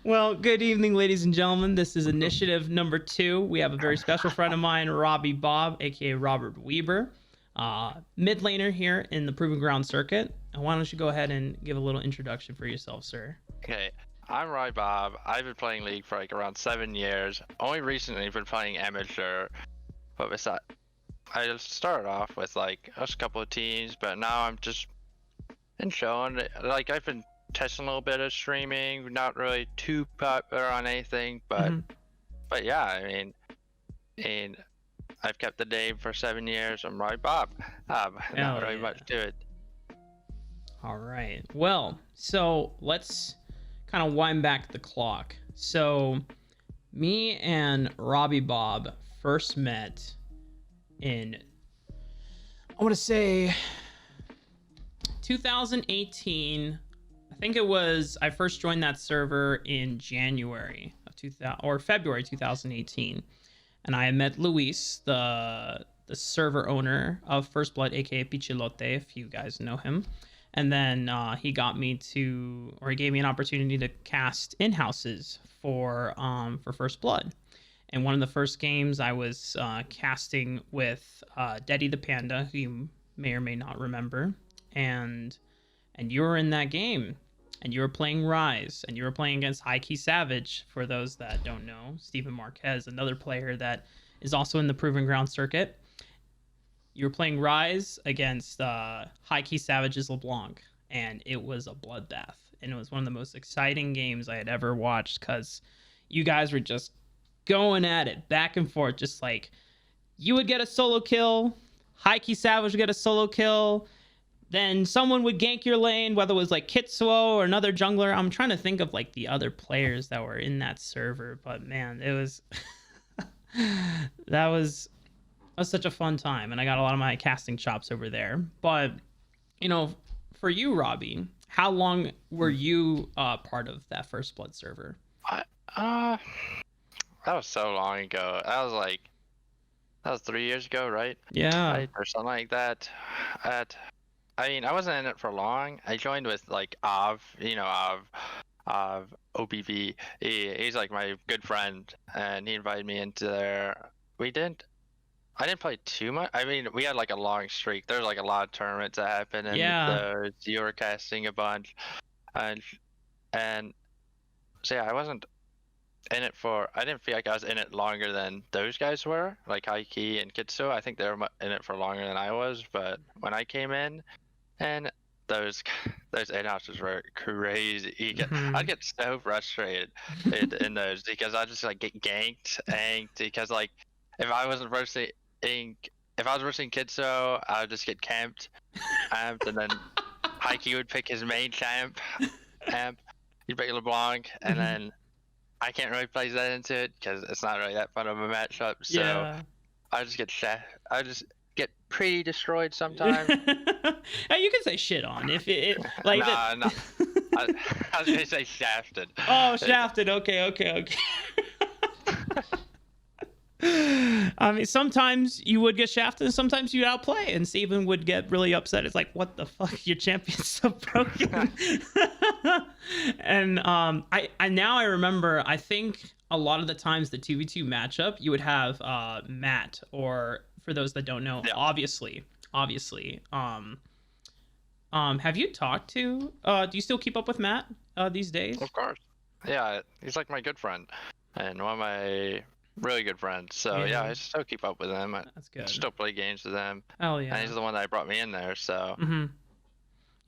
Well, good evening, ladies and gentlemen. This is initiative number 2. We have a very special friend of mine, RobbyBob, aka Robert Wieber, mid laner here in the Proving Ground circuit. And why don't you go ahead and give a little introduction for yourself, sir? Okay, I'm RobbyBob. I've been playing League for like around 7 years. Only recently been playing amateur, but besides, I just started off with like just a couple of teams, but now I'm just been showing. Like I've been testing a little bit of streaming, not really too popular on anything, but yeah, I mean, and I've kept the name for 7 years. I'm RobbyBob. Not really much to it. All right. Well, so let's kind of wind back the clock. So me and RobbyBob first met in, I want to say 2018. I think it was, I first joined that server in January of 2000 or February 2018. And I met Luis, the server owner of First Blood, aka Pichilote, if you guys know him. And then he got me to, or he gave me an opportunity to cast in-houses for First Blood. And one of the first games I was casting with Deddy the Panda, who you may or may not remember. And you were in that game. And you were playing Rise. And you were playing against High Key Savage, for those that don't know. Stephen Marquez, another player that is also in the Proving Ground circuit. You were playing Rise against High Key Savage's LeBlanc, and it was a bloodbath. And it was one of the most exciting games I had ever watched because you guys were just going at it back and forth. Just like you would get a solo kill, High Key Savage would get a solo kill, then someone would gank your lane, whether it was like Kitsuo or another jungler. I'm trying to think of like the other players that were in that server, but man, it was that was such a fun time, and I got a lot of my casting chops over there. But you know, for you, Robbie, how long were you part of that First Blood server? That was so long ago. That was 3 years ago, right? Yeah. Right, or something like that. I mean, I wasn't in it for long. I joined with like Av, Av OBV. He's like my good friend, and he invited me into there. I didn't play too much. I mean, we had like a long streak. There's like a lot of tournaments that happened, and you were casting a bunch, and so yeah, I wasn't in it for. I didn't feel like I was in it longer than those guys were, like Haiki and Kitsu. I think they were in it for longer than I was. But when I came in, and those in-houses were crazy. I'd get so frustrated in those because I just like get ganked, because like if I was versing Kitso, I would just get camped, and then Heike would pick his main champ, he'd pick LeBlanc, and then I can't really play that into it because it's not really that fun of a matchup. So yeah. I just get pretty destroyed sometimes. Hey, you can say shit on if it like. No. I was gonna say shafted. Oh, shafted. Okay. I mean, sometimes you would get shafted, and sometimes you'd outplay, and Steven would get really upset. It's like, what the fuck? Your champion's so broken. And I now remember. I think a lot of the times the 2v2 matchup, you would have Matt, or for those that don't know, obviously. Have you talked to? Do you still keep up with Matt these days? Of course. Yeah, he's like my good friend, and one of my really good friends. So yeah, I still keep up with him. That's good. I still play games with him. Oh yeah. And he's the one that brought me in there. So.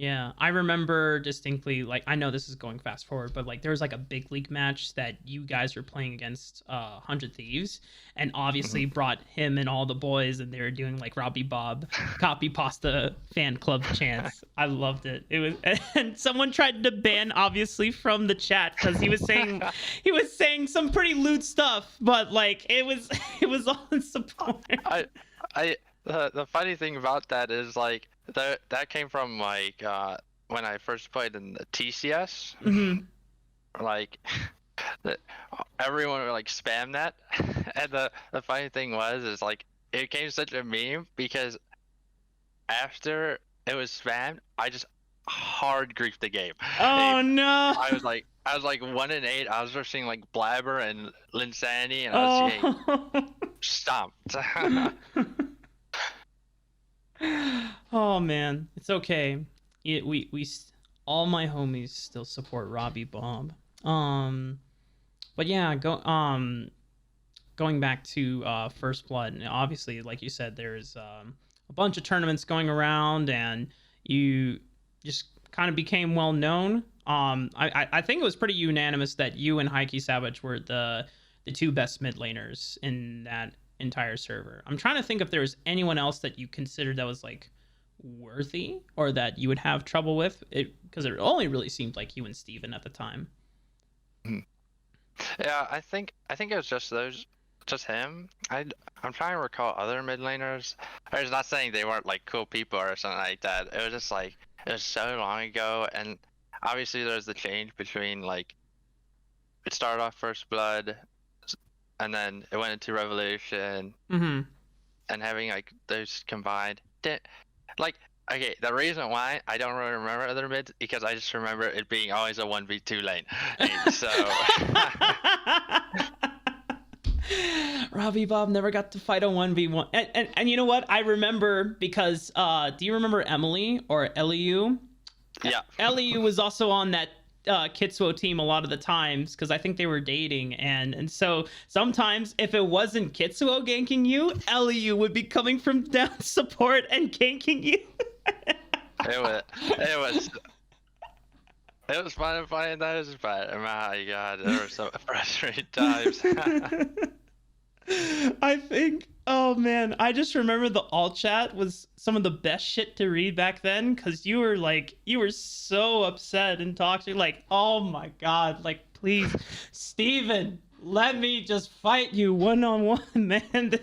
Yeah, I remember distinctly, like, I know this is going fast forward, but like there was like a big league match that you guys were playing against 100 Thieves, and obviously brought him and all the boys, and they were doing like RobbyBob copy pasta fan club chants. I loved it. It was, and someone tried to ban obviously from the chat because he was saying some pretty lewd stuff, but like it was all in support. The funny thing about that is like that came from like when I first played in the TCS. Like everyone would like spam that, and the funny thing is like it became such a meme because after it was spammed, I just hard griefed the game. Oh no! I I was like 1-8. I was versing like Blabber and Linsanity, and I was getting stomped. Oh man, it's okay. All my homies still support RobbyBob. But yeah, going back to First Blood, and obviously, like you said, there's a bunch of tournaments going around, and you just kind of became well known. I think it was pretty unanimous that you and Heike Savage were the two best mid laners in that entire server. I'm trying to think if there was anyone else that you considered that was like worthy or that you would have trouble with it, because it only really seemed like you and Steven at the time. Yeah, I think it was just him. I'm trying to recall other mid laners. I was not saying they weren't like cool people or something like that. It was just like it was so long ago, and obviously there's the change between like it started off First Blood, and then it went into Revolution, and having like those combined. Like, okay, the reason why I don't really remember other mids because I just remember it being always a 1v2 lane. And so RobbyBob never got to fight a 1v1. And you know what? I remember because do you remember Emily or Eliu? Yeah. Eliu was also on that Kitsuo team a lot of the times because I think they were dating, and so sometimes if it wasn't Kitsuo ganking you, Eliu would be coming from down support and ganking you. it was fun fighting those, but my god, there were so frustrating times. I think, oh man, I just remember the alt chat was some of the best shit to read back then, because you were so upset and toxic, like, oh my god, like, please, Steven, let me just fight you one-on-one, man.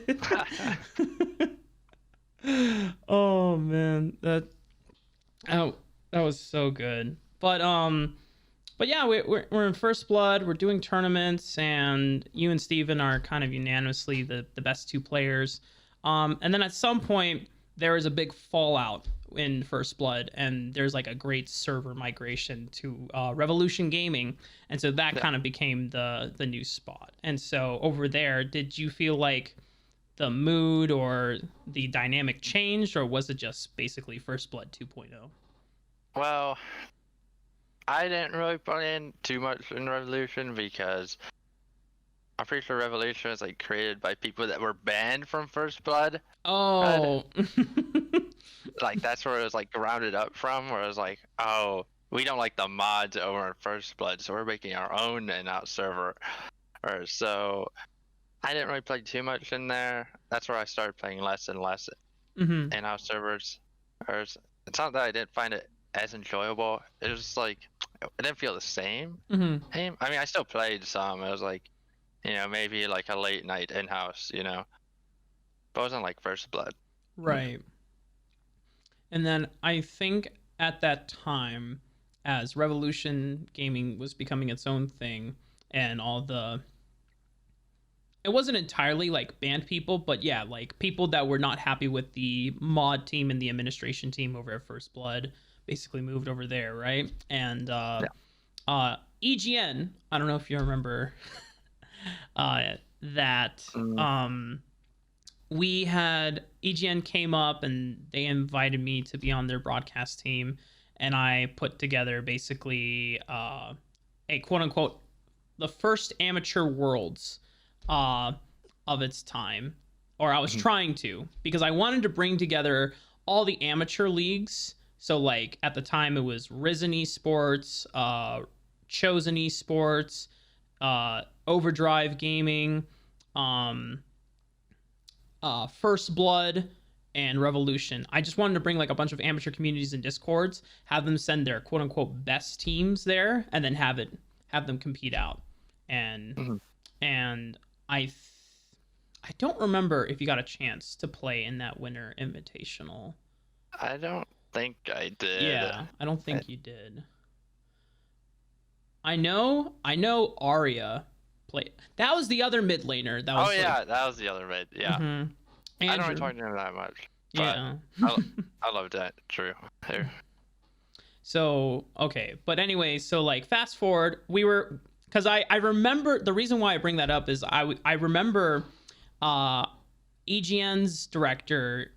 Oh man, that was so good. But yeah, we're in First Blood. We're doing tournaments, and you and Steven are kind of unanimously the best two players. And then at some point, there is a big fallout in First Blood, and there's like a great server migration to Revolution Gaming, and so that kind of became the new spot. And so over there, did you feel like the mood or the dynamic changed, or was it just basically First Blood 2.0? Well, I didn't really put in too much in Revolution because I'm pretty sure Revolution was like created by people that were banned from First Blood. Oh. Like that's where it was like rounded up from, where it was like, oh, we don't like the mods over in First Blood, so we're making our own in-house server. Or so I didn't really play too much in there. That's where I started playing less and less in-house servers. Or it's not that I didn't find it as enjoyable. It was just like it didn't feel the same. I mean, I still played some. It was like, you know, maybe like a late night in-house, you know, but it wasn't like First Blood. Right. And then I think at that time, as Revolution Gaming was becoming its own thing, and it wasn't entirely like banned people, but yeah, like people that were not happy with the mod team and the administration team over at First Blood basically moved over there, right? And EGN, I don't know if you remember that we had EGN came up and they invited me to be on their broadcast team, and I put together basically a quote unquote the first amateur worlds of its time, or I was trying to, because I wanted to bring together all the amateur leagues. So like at the time it was Risen Esports, Chosen Esports, Overdrive Gaming, First Blood, and Revolution. I just wanted to bring like a bunch of amateur communities and Discords, have them send their quote unquote best teams there, and then have them compete out. And I don't remember if you got a chance to play in that Winter Invitational. I don't think I did. Yeah, I don't think you did. I know Arya played. That was the other mid laner. That was that was the other mid. Yeah. I don't really talk to him that much. But Yeah. I love that. True. So okay, but anyway, so like fast forward, we were, because I remember the reason why I bring that up is I remember EGN's director,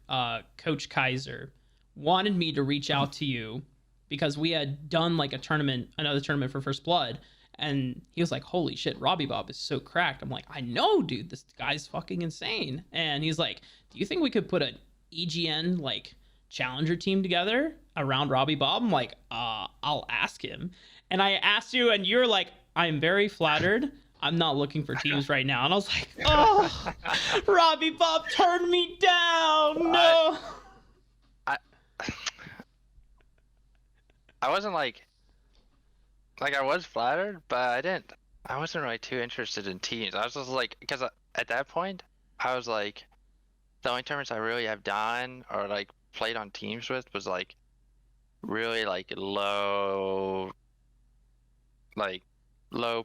Coach Kaiser, wanted me to reach out to you because we had done like another tournament for First Blood, and he was like, "Holy shit, RobbyBob is so cracked." I'm like, "I know, dude. This guy's fucking insane." And he's like, "Do you think we could put an EGN like challenger team together around RobbyBob?" I'm like, I'll ask him." And I asked you, and you're like, "I'm very flattered. I'm not looking for teams right now." And I was like, "Oh, RobbyBob turned me down. No." I wasn't like I was flattered, but I wasn't really too interested in teams. I was just like, because at that point, I was like, the only tournaments I really have done or like played on teams with was like really like low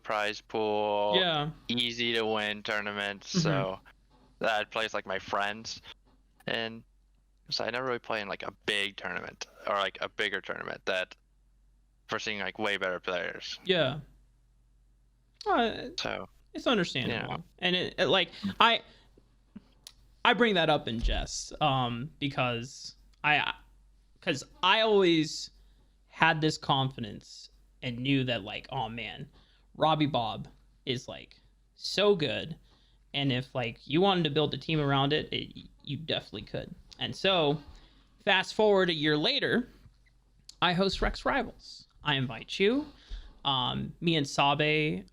prize pool, Yeah. easy to win tournaments. Mhm. So that I'd play with like my friends, and so I never really played in like a big tournament or like a bigger tournament that for seeing like way better players. Yeah. So It's understandable. Yeah. And it like I bring that up in jest, because I always had this confidence and knew that like, oh man, RobbyBob is like so good, and if like you wanted to build a team around it, you definitely could. And so fast forward a year later, I host Rex Rivals. I invite you, me and Sabu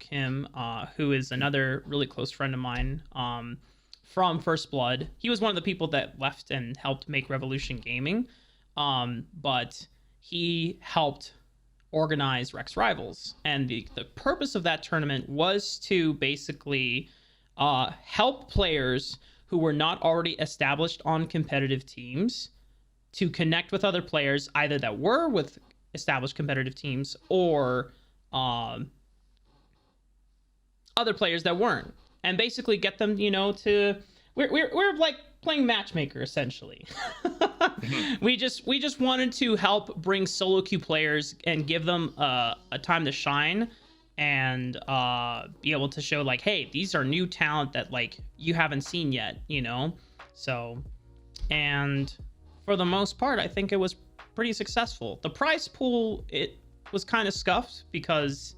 Kim, who is another really close friend of mine, from First Blood. He was one of the people that left and helped make Revolution Gaming, but he helped organize Rex Rivals. And the purpose of that tournament was to basically help players who were not already established on competitive teams to connect with other players, either that were with established competitive teams or other players that weren't, and basically get them, to we're like playing matchmaker essentially. we just wanted to help bring solo queue players and give them a time to shine, and be able to show like, hey, these are new talent that like you haven't seen yet, so. And for the most part, I think it was pretty successful. The prize pool, it was kind of scuffed because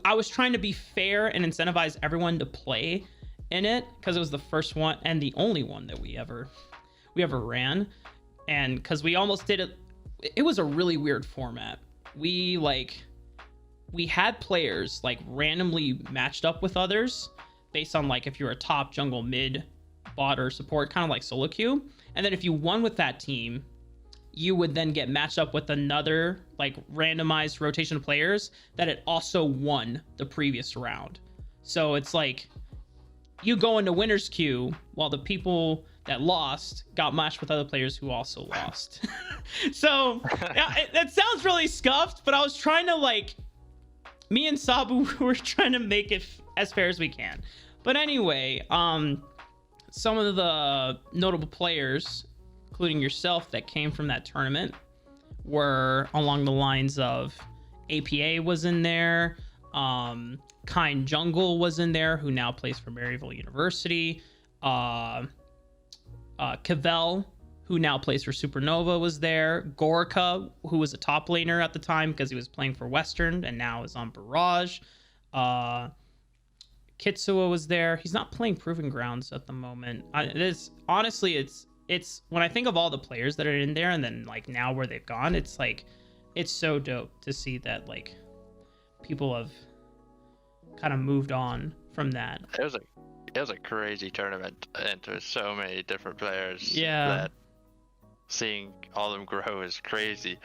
I was trying to be fair and incentivize everyone to play in it, because it was the first one and the only one that we ever ran. And because we almost did it was a really weird format. We had players like randomly matched up with others based on like if you're a top, jungle, mid, bot, or support, kind of like solo queue. And then if you won with that team, you would then get matched up with another like randomized rotation of players that had also won the previous round. So it's like you go into winner's queue while the people that lost got matched with other players who also lost. So yeah, that sounds really scuffed, but I was trying to like, me and Sabu were trying to make it as fair as we can. But anyway, some of the notable players, including yourself, that came from that tournament were along the lines of APA was in there, Kind Jungle was in there, who now plays for Maryville University, Cavell, who now plays for Supernova, was there, Gorka, who was a top laner at the time because he was playing for Western and now is on Barrage, Kitsua was there. He's not playing Proving Grounds at the moment. Honestly, it's when I think of all the players that are in there and then like now where they've gone, it's like, it's so dope to see that like people have kind of moved on from that. It was a crazy tournament, and there's so many different players. Yeah. That seeing all of them grow is crazy.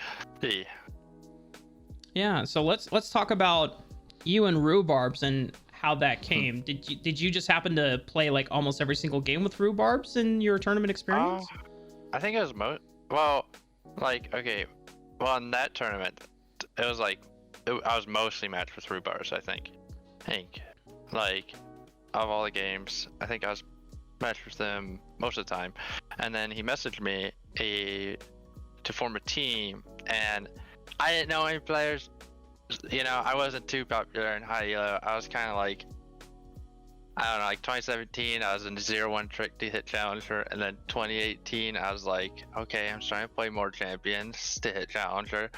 Yeah. So let's talk about you and Rhubarbs and how that came. Did you just happen to play like almost every single game with Rhubarbs in your tournament experience? I think it was in that tournament, it was like I was mostly matched with Rhubarbs. I think like of all the games, I think I was matched with them most of the time. And then he messaged me to form a team, and I didn't know any players. You know, I wasn't too popular in high elo. I was kind of like, I don't know, like 2017, I was in 0-1 trick to hit challenger, and then 2018, I was like, okay, I'm trying to play more champions to hit challenger,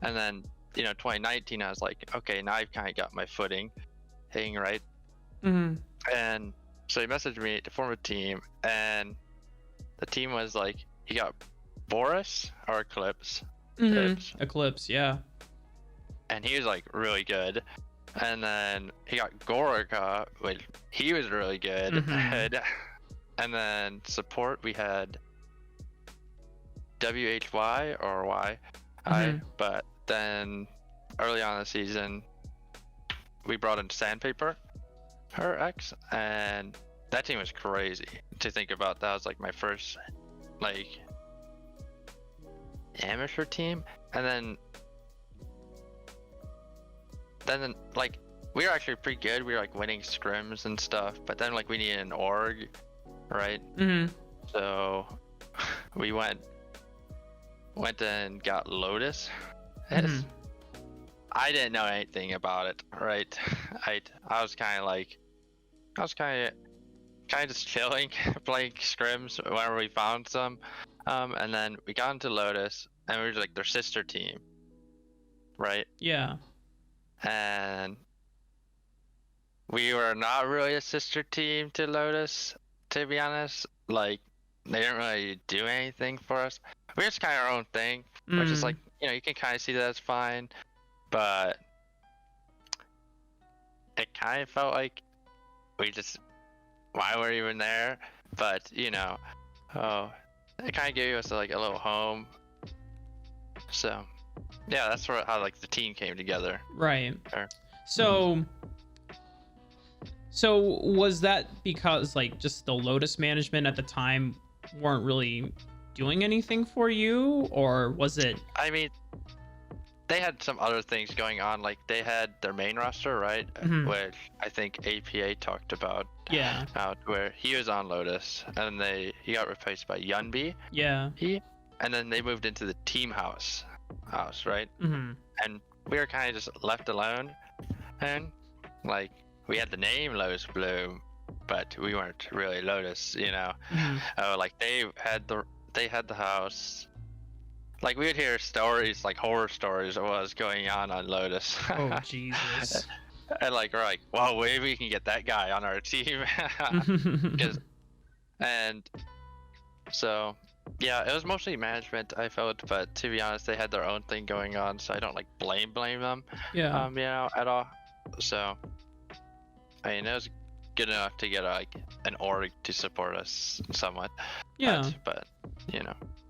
and then 2019, I was like, okay, now I've kind of got my footing, hitting right, and so he messaged me to form a team, and the team was like, he got Boris or Eclipse, Eclipse, yeah, and he was like really good. And then he got Gorica, which he was really good. And then support, we had WHY or Y. But then early on in the season, we brought in Sandpaper, her ex, and that team was crazy to think about. That was like my first like amateur team. And then like we were actually pretty good. We were like winning scrims and stuff, but then like we needed an org, right? So we went and got Lotus. I didn't know anything about it, right? I was kind of just chilling, playing scrims whenever we found some, and then we got into Lotus, and we were like their sister team, right? Yeah. And we were not really a sister team to Lotus, to be honest. Like, they didn't really do anything for us. We were just kind of our own thing, which is like, you can kind of see that as fine, but it kind of felt like why we're even there, but it kind of gave us like a little home. So yeah, that's how like the team came together. Right. So was that because like just the Lotus management at the time weren't really doing anything for you, or was it? I mean, they had some other things going on. Like they had their main roster, right? Which I think APA talked about. Yeah. Where he was on Lotus, and he got replaced by Yunbi. Yeah. And then they moved into the team house, right? And we were kind of just left alone, and like we had the name Lotus Bloom, but we weren't really Lotus, like they had the house. Like we would hear stories, like horror stories of what was going on Lotus. Oh Jesus. And like we're like, well, maybe we can get that guy on our team. And so yeah, it was mostly management, I felt, but to be honest, they had their own thing going on, so I don't like blame them. Yeah. At all. So I mean, it was good enough to get like an org to support us somewhat. Yeah. But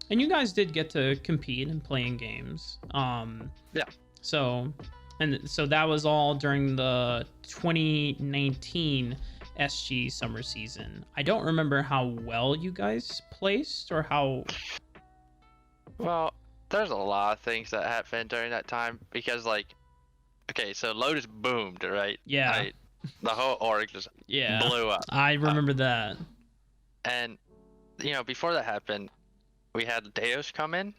And you guys did get to compete and play in games. Yeah. So that was all during the 2019 SG summer season. I don't remember how well you guys placed or how. Well, there's a lot of things that happened during that time because okay, so Lotus boomed, right? Yeah. The whole org just blew up. I remember that. And before that happened, we had Deus come in.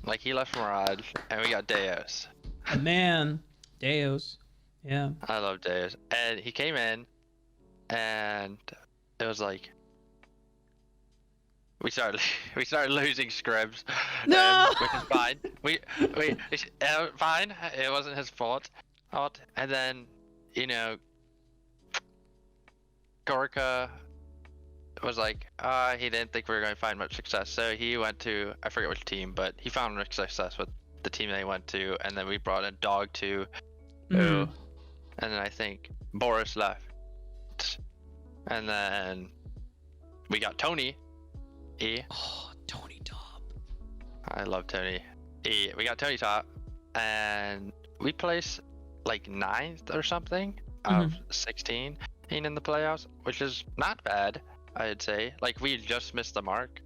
Like he left Mirage, and we got Deus. Man, Deus. Yeah. I love Deus. And he came in, and it was like we started losing scribs. No. Which is fine. Fine. It wasn't his fault. And then Gorka was like, he didn't think we were going to find much success, so he went to, I forget which team, but he found much success with the team they went to, and then we brought in Dog 2, and then I think Boris left, and then we got Tony E. Oh, Tony Top. I love Tony E. We got Tony Top, and we placed like 9th or something out of 16 in the playoffs, which is not bad, I'd say. Like we just missed the mark.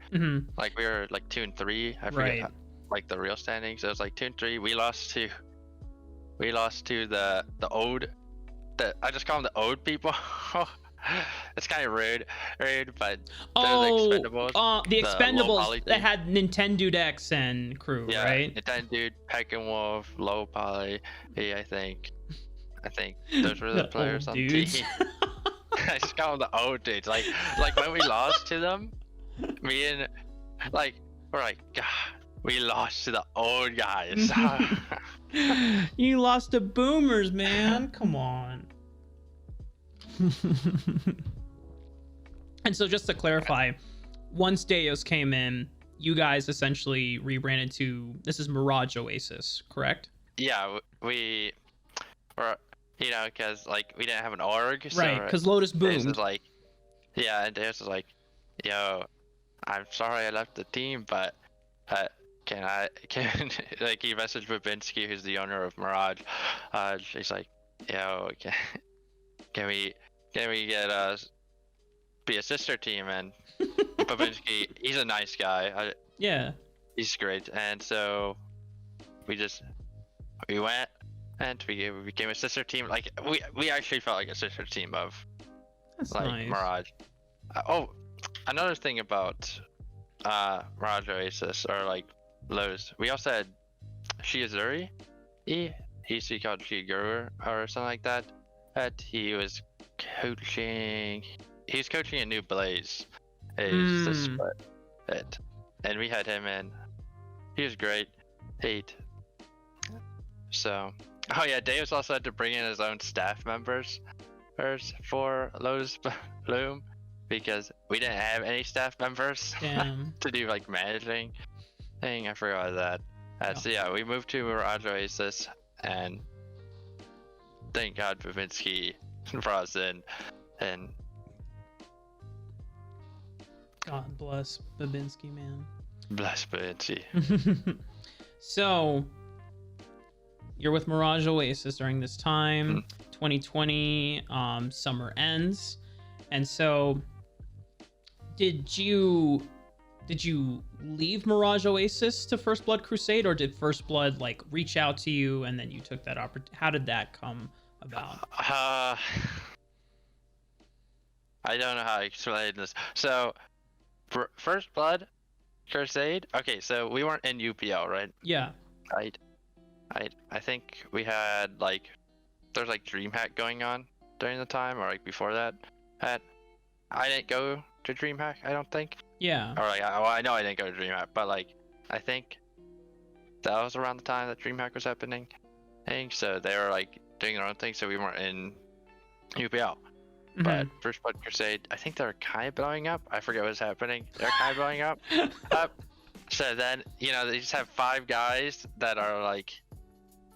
Like we were like 2 and 3. I forget like the real standings. It was like 2 and 3. We lost to the Ode. I just call them the Ode people. it's kind of rude, but Oh, they're the Expendables. the low Expendables poly that team. had Nintendo X and crew, Yeah, right? Nintendo Dude, Peck and Wolf, Low Poly. Yeah, I think those were the players old on the dudes. team. I just call them the old dudes. Like when we lost to them, me and we're like, God, we lost to the old guys. You lost to boomers, man. Come on. And so just to clarify, once Deus came in, you guys essentially rebranded to, this is Mirage Oasis, correct? Yeah, we were, because like we didn't have an org. So Right, because Lotus Deus boomed. was like, yeah, and Deus was like, yo, I'm sorry I left the team, but can like he messaged Babinski, who's the owner of Mirage. He's like, yo, can we get be a sister team? And Babinski, he's a nice guy. Yeah. He's great, and so we went and we became a sister team. Like we actually felt like a sister team of That's like nice. Mirage. Oh, another thing about Mirage Oasis or like Lowe's, we also had Shiazuri. He used to be called Shiaguru or something like that. That he was coaching. He was coaching a new Blaze. Is the split it, and we had him in. He was great. So, oh yeah, Davis also had to bring in his own staff members for Lotus Bloom because we didn't have any staff members to do like managing thing. I forgot that. So yeah, we moved to Mirage Oasis, and thank God Babinski brought us in, and God bless Babinski, man. bless Babinski. So, you're with Mirage Oasis during this time. 2020, summer ends, and so did you leave Mirage Oasis to First Blood Crusade, or did First Blood like reach out to you and then you took that opportunity? How did that come about? I don't know how to explain this. So, First Blood Crusade. Okay, so we weren't in UPL, right? Yeah. I think we had like there's like DreamHack going on during the time, or like before that. I didn't go to DreamHack, I don't think. Yeah. Or like I know I didn't go to DreamHack, but like I think that was around the time that DreamHack was happening. I think so. They were like doing their own thing, so we weren't in UPL. But First Blood Crusade, I think they're kind of blowing up. I forget what's happening. They're kind of blowing up. So then, they just have 5 guys that are like,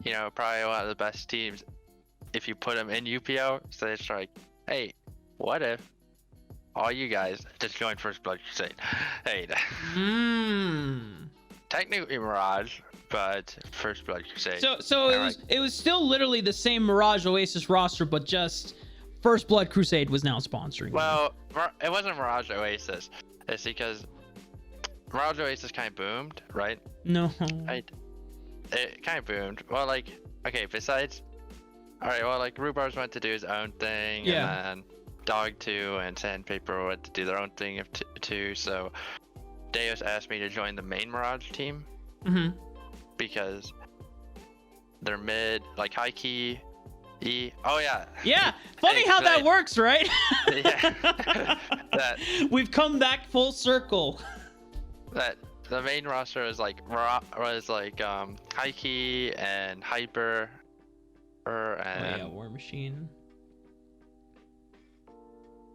probably one of the best teams if you put them in UPL. So they're just like, hey, what if all you guys just join First Blood Crusade? Hey, technically Mirage, but First Blood Crusade. So it was still literally the same Mirage Oasis roster, but just First Blood Crusade was now sponsoring. Well, it wasn't Mirage Oasis. It's because Mirage Oasis kind of boomed, right? No. It kind of boomed. Well, like, okay, besides... Alright, well, like, Rhubar's went to do his own thing, Yeah. and then Dog2 and Sandpaper went to do their own thing too, so Deus asked me to join the main Mirage team. Because they're mid, like, high key, E. Oh, yeah. Yeah, funny how that works, right? Yeah. We've come back full circle. That the main roster was like high key and hyper, and War Machine.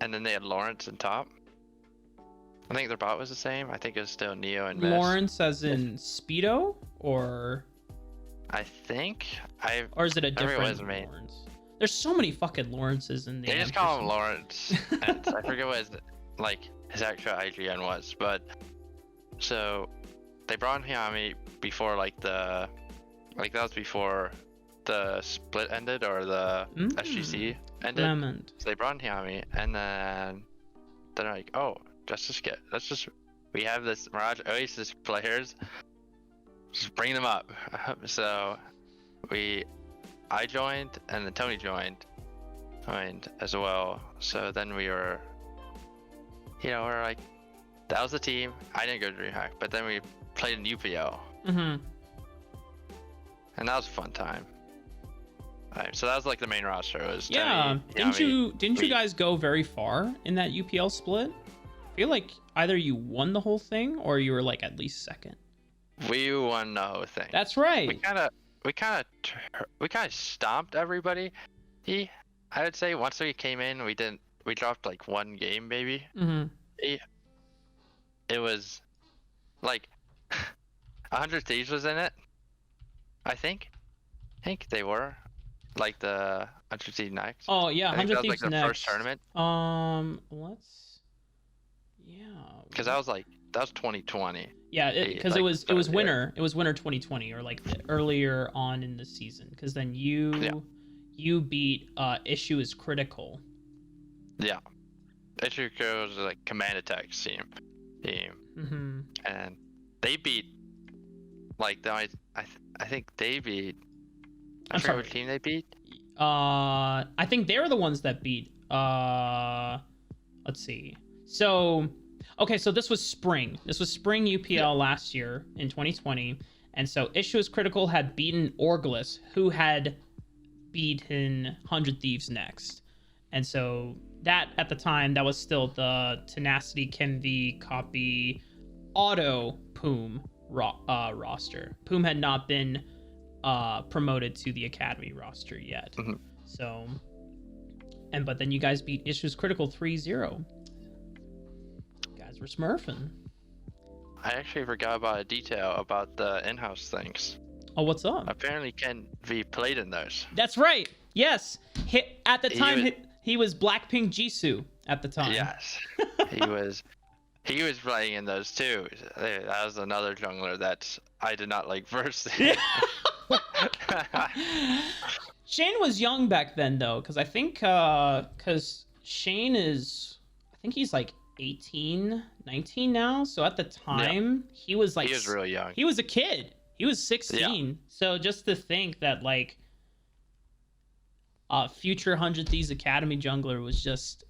And then they had Lawrence in top. I think their bot was the same. I think it was still Neo and Mist. Lawrence as in Speedo, or I think or is it a different main. Lawrence? There's so many fucking Lawrences in the. They just call him Lawrence. And I forget what his actual IGN was, but so they brought in Hyami before that was before the split ended or the SGC ended. Lemon. So they brought in Hyami, and then they're like, oh, we have this Mirage Oasis players, just bring them up. So I joined, and then Tony joined as well. So then we were we're like, that was the team. I didn't go to DreamHack, but then we played in UPL. Mm-hmm. And that was a fun time. Right, so that was like the main roster. It was yeah. Tony, Didn't you guys go very far in that UPL split? I feel like either you won the whole thing or you were like at least second. We won the whole thing. That's right. We kind of stomped everybody. I would say once we came in, we dropped like one game maybe. Mm-hmm. It was like 100 Thieves was in it. I think they were like the 100 Thieves next. Oh yeah, 100 Thieves like the next. first tournament. Because that was 2020. Yeah, because it was winter. It was winter 2020, or like earlier on in the season. Because then you beat Issue is Critical. Yeah, Issue is Critical was like Command Attack team. Mm-hmm. And they beat like I think they beat. I forget what team they beat. I think they were the ones that beat. Let's see. So, okay, so this was spring. This was spring UPL last year in 2020, and so Issue is Critical had beaten Orglis, who had beaten 100 Thieves next, and so that at the time that was still the Tenacity, Kenvi, Copy, Auto, Poom roster. Poom had not been promoted to the Academy roster yet. Mm-hmm. So, but then you guys beat Issue is Critical 3-0. Guys were smurfing. I actually forgot about a detail about the in-house things. Oh, what's up? Apparently Ken V played in those. That's right. Yes. At the time, he was Blackpink Jisoo at the time. Yes. He was playing in those too. That was another jungler that I did not like versing. Shane was young back then though, because I think because Shane is, I think he's like 18, 19 now. So at the time he was like, he was really young. He was a kid. He was 16. Yeah. So just to think that like future 100 Thieves Academy jungler was just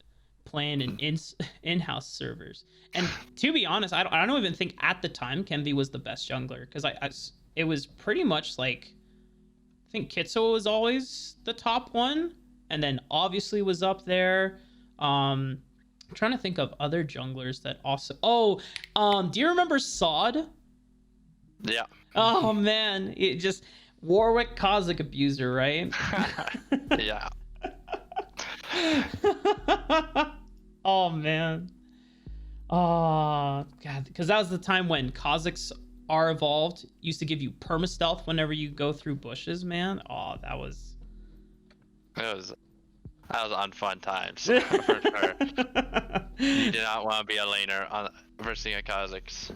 playing in in-house servers. And to be honest, I don't even think at the time Kenvi was the best jungler, because it was pretty much like, I think Kitso was always the top one, and then obviously was up there. I'm trying to think of other junglers that also. Do you remember Sod? Yeah. Oh man, it just Warwick Kazakh abuser, right? Yeah. Oh man. Oh god, because that was the time when Kazakhs are evolved used to give you perma-stealth whenever you go through bushes, man. Oh, that was unfun times for sure. You did not want to be a laner versing a Kazakhs.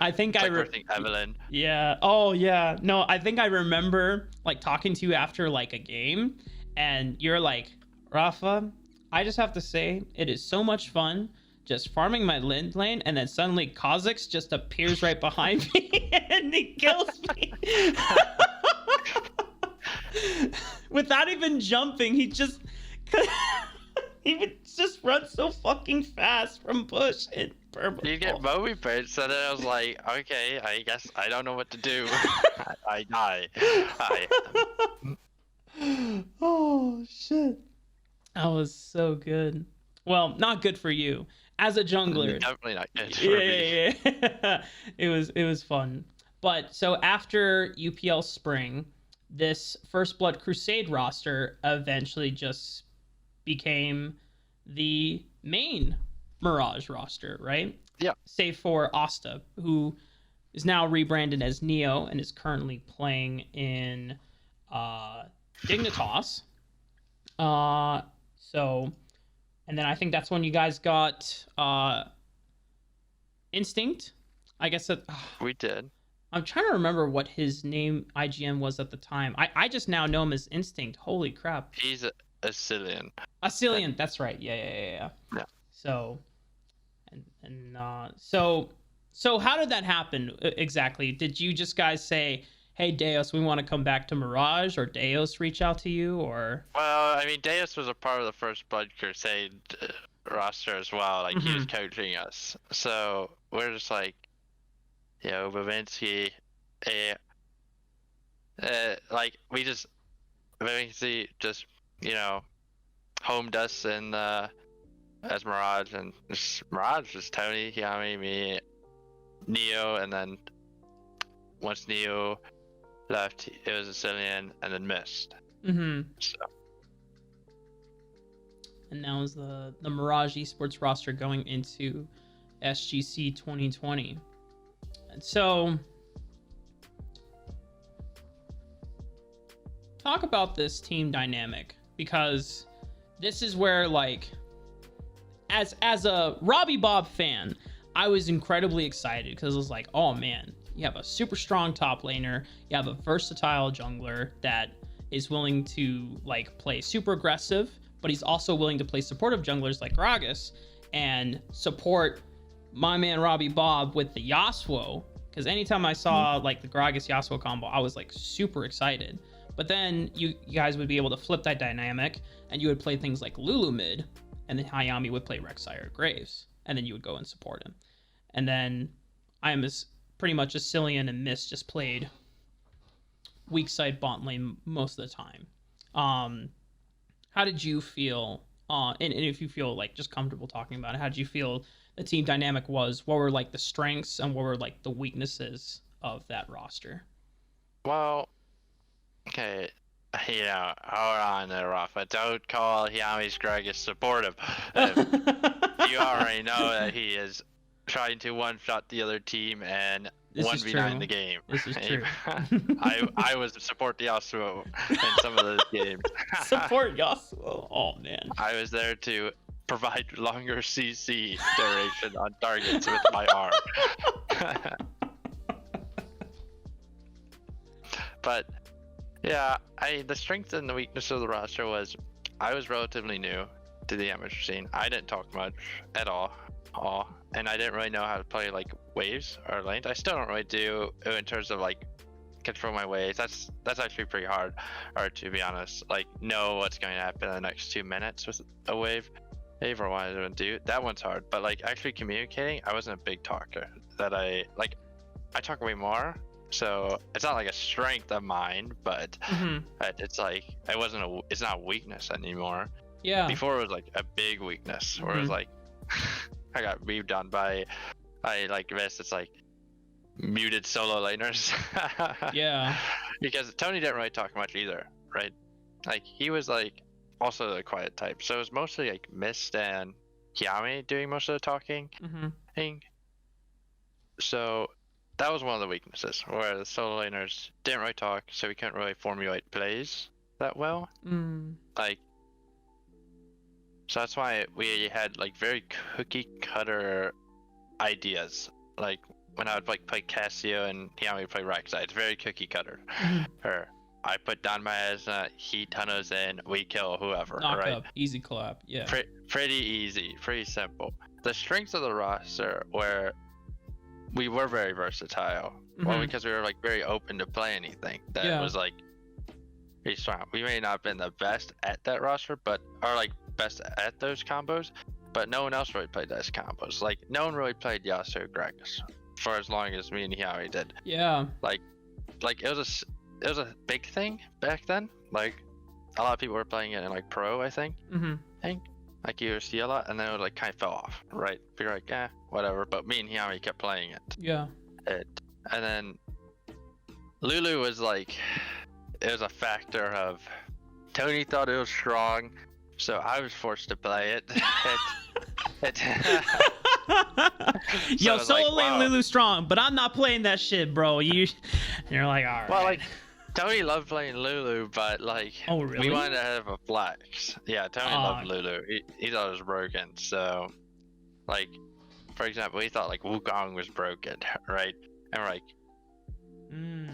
I think versing Evelyn. Yeah. Oh yeah. No, I think I remember like talking to you after like a game, and you're like, Raafaa, I just have to say it is so much fun just farming my Lind lane, and then suddenly Kazakhs just appears right behind me and he kills me. Without even jumping, he would just run so fucking fast from bush and purple. You get Moby Pitch, so then I was like, okay, I guess I don't know what to do. I die. Oh shit. That was so good. Well, not good for you. As a jungler. Definitely not good for me. Yeah. It was fun. But so after UPL Spring, this First Blood Crusade roster eventually just became the main Mirage roster, right? Yeah. Save for Asta, who is now rebranded as Neo and is currently playing in Dignitas. And then I think that's when you guys got Instinct. I guess that we did. I'm trying to remember what his name IGN was at the time. I just now know him as Instinct. Holy crap. He's a Cillian. A Cillian, that's right. Yeah. So so how did that happen exactly? Did you just guys say, hey Deus, we want to come back to Mirage, or Deus reach out to you, or? Well, I mean, Deus was a part of the First Blood Crusade roster as well. Like he was coaching us, so we're just like, yo, Bavinsky, like Bavinsky just homed us in as Mirage, and Mirage was Tony, Yami, me, Neo, and then once Neo left, it was a Cillian, and then Mist. So. And that was the Mirage Esports roster going into SGC 2020. And so, talk about this team dynamic, because this is where, like, as a RobbyBob fan, I was incredibly excited, because it was like, oh man, you have a super strong top laner, you have a versatile jungler that is willing to like play super aggressive, but he's also willing to play supportive junglers like Gragas and support my man RobbyBob with the Yasuo. Because anytime I saw like the Gragas Yasuo combo, I was like super excited. But then you guys would be able to flip that dynamic, and you would play things like Lulu mid, and then Hayami would play Rek'Sai Graves, and then you would go and support him. And then I am pretty much a Cillian and Mist just played weak side bot lane most of the time. How did you feel? And if you feel like just comfortable talking about it, how did you feel the team dynamic was? What were like the strengths and what were like the weaknesses of that roster? Well, okay, hold on there, Raafaa. Don't call Yami's Gragas supportive. You already know that he is trying to one-shot the other team and 1v9 the game. This is true. I was support Yasuo in some of those games. Support Yasuo? Oh, man. I was there to provide longer CC duration on targets with my arm. But yeah, the strength and the weakness of the roster was I was relatively new to the amateur scene. I didn't talk much at all, and I didn't really know how to play like waves or lanes. I still don't really do in terms of like control my waves. That's actually pretty hard, or to be honest, like know what's going to happen in the next 2 minutes with a wave or what I would do. That one's hard, but like actually communicating, I wasn't a big talker. I talk way more. So it's not like a strength of mine, but it's like it's not a weakness anymore. Yeah. Before it was like a big weakness, where it was like I got weaved on by like this. It's like muted solo laners. Yeah. Because Tony didn't really talk much either, right? Like he was like also the quiet type, so it was mostly like Mist and Yami doing most of the talking. So that was one of the weaknesses, where the solo laners didn't really talk, so we couldn't really formulate plays that well. Like, so that's why we had like very cookie cutter ideas. Like when I would like play Cassio and Yami would play Rek'Sai, it's very cookie cutter. Or I put down my Asna, he tunnels in, we kill whoever. Knock right? up, easy clap. Yeah. Pretty easy, pretty simple. The strengths of the roster were we were very versatile. Well, because we were like very open to play anything that was like pretty strong. We may not have been the best at that roster, but are like best at those combos, but no one else really played those combos. Like no one really played Yasuo Gragas for as long as me and Hiawi did. Yeah. Like it was a big thing back then. Like a lot of people were playing it in like pro, I think. Like you would see a lot, and then it would like kind of fell off, right? You're like, whatever. But me and Hiawi kept playing it. Yeah. And then Lulu was like, it was a factor of Tony thought it was strong, so I was forced to play it. Yo, so solo like, lane wow. Lulu strong, but I'm not playing that shit, bro. You're like, all right. Well, like Tony loved playing Lulu, but like really? we wanted to have a flex. Yeah, Tony loved Lulu. He thought it was broken. So, like, for example, he thought like Wukong was broken, right? And we're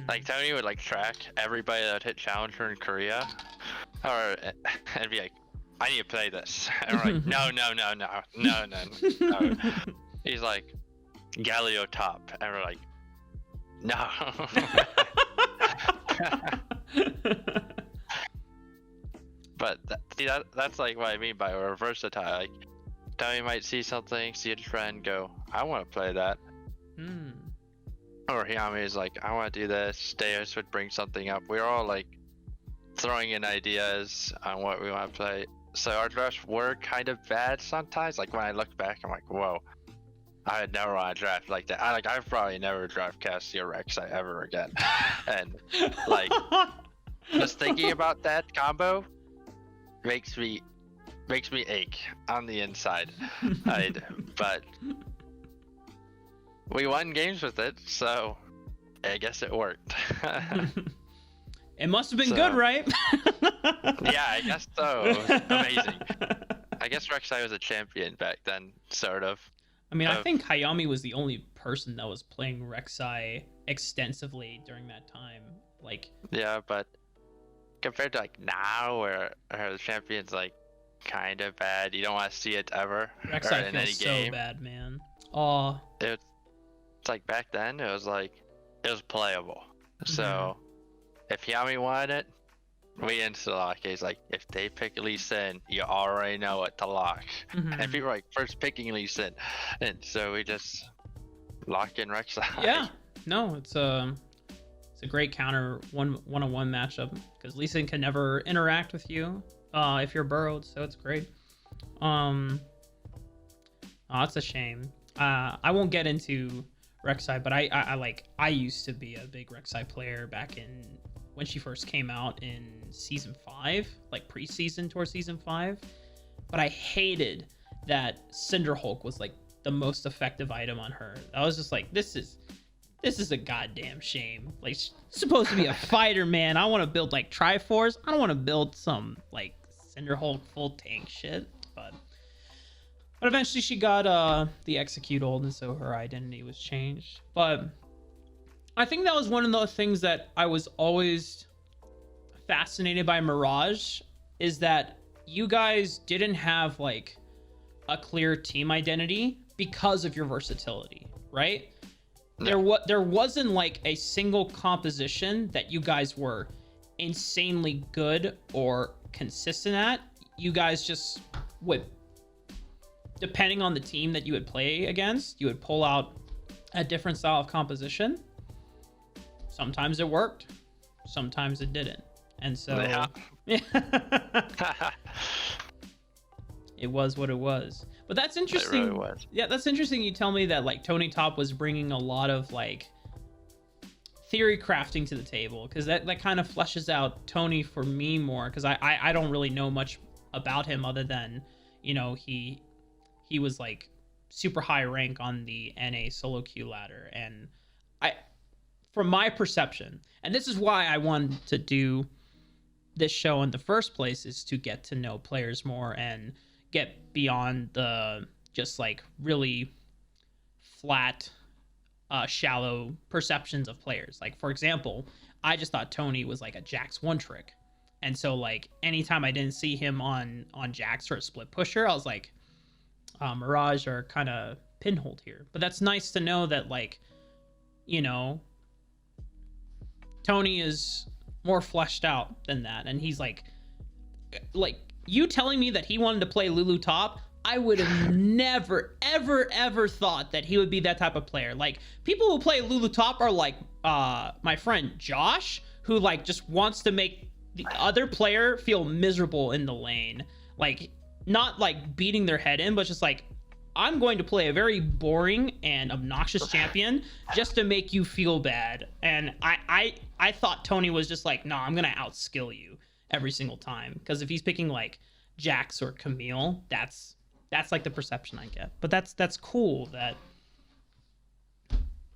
like Tony would like track everybody that hit Challenger in Korea, and be like, I need to play this. And we're like, no. He's like, Galio top, and we're like, no. But that's like what I mean by we're versatile. Like Tony might see something, see a trend, go, I want to play that. Or Hiami is like, I want to do this. Deus would bring something up. We're all like throwing in ideas on what we want to play. So our drafts were kind of bad sometimes. Like when I look back, I'm like, whoa, I would never want to draft like that. I've probably never draft Cassie or Rek'Sai ever again. And like just thinking about that combo makes me ache on the inside. But we won games with it, so I guess it worked. It must have been good, right? Yeah, I guess so. Amazing. I guess Rek'Sai was a champion back then, sort of. I mean, I think Hayami was the only person that was playing Rek'Sai extensively during that time. Like, yeah, but compared to like now, where the champion's like kind of bad, you don't want to see it ever. Rek'Sai in any feels game. so bad, man. Oh, It's like back then, it was playable. So if Yami wanted it, we insta-lock. He's like, if they pick Lee Sin, you already know what to lock. And people were like, first picking Lee Sin. And so we just lock in Rek'Sai. yeah. No, it's a great counter one-on-one matchup because Lee Sin can never interact with you if you're burrowed, so it's great. Oh, it's a shame. I won't get into Rek'Sai, but I used to be a big Rek'Sai player back in when she first came out in season 5, like preseason towards season 5. But I hated that Cinderhulk was like the most effective item on her. I was just like, this is a goddamn shame. Like, she's supposed to be a fighter, man. I want to build like Triforce. I don't want to build some like Cinderhulk full tank shit. But eventually she got the Execute ult, and so her identity was changed. But I think that was one of the things that I was always fascinated by Mirage, is that you guys didn't have like a clear team identity because of your versatility, right? No. There wasn't like a single composition that you guys were insanely good or consistent at. You guys just would, depending on the team that you would play against, you would pull out a different style of composition. Sometimes it worked, sometimes it didn't. And so Yeah. It was what it was. But that's interesting. It really was. Yeah, that's interesting. You tell me that like Tony Top was bringing a lot of like theory crafting to the table, because that kind of fleshes out Tony for me more, because I don't really know much about him other than, you know, he was like super high rank on the NA solo queue ladder. And from my perception, and this is why I wanted to do this show in the first place, is to get to know players more and get beyond the just like really flat, shallow perceptions of players. Like, for example, I just thought Tony was like a Jax one trick. And so like anytime I didn't see him on Jax or a split pusher, I was like, Mirage are kind of pinholed here. But that's nice to know that, like, you know, Tony is more fleshed out than that. And he's like you telling me that he wanted to play Lulu top, I would have never, ever thought that he would be that type of player. Like, people who play Lulu top are like my friend Josh, who like just wants to make the other player feel miserable in the lane. Like, not like beating their head in, but just like, I'm going to play a very boring and obnoxious champion just to make you feel bad. And I thought Tony was just like, no, I'm going to outskill you every single time. Because if he's picking like Jax or Camille, that's like the perception I get. But that's cool that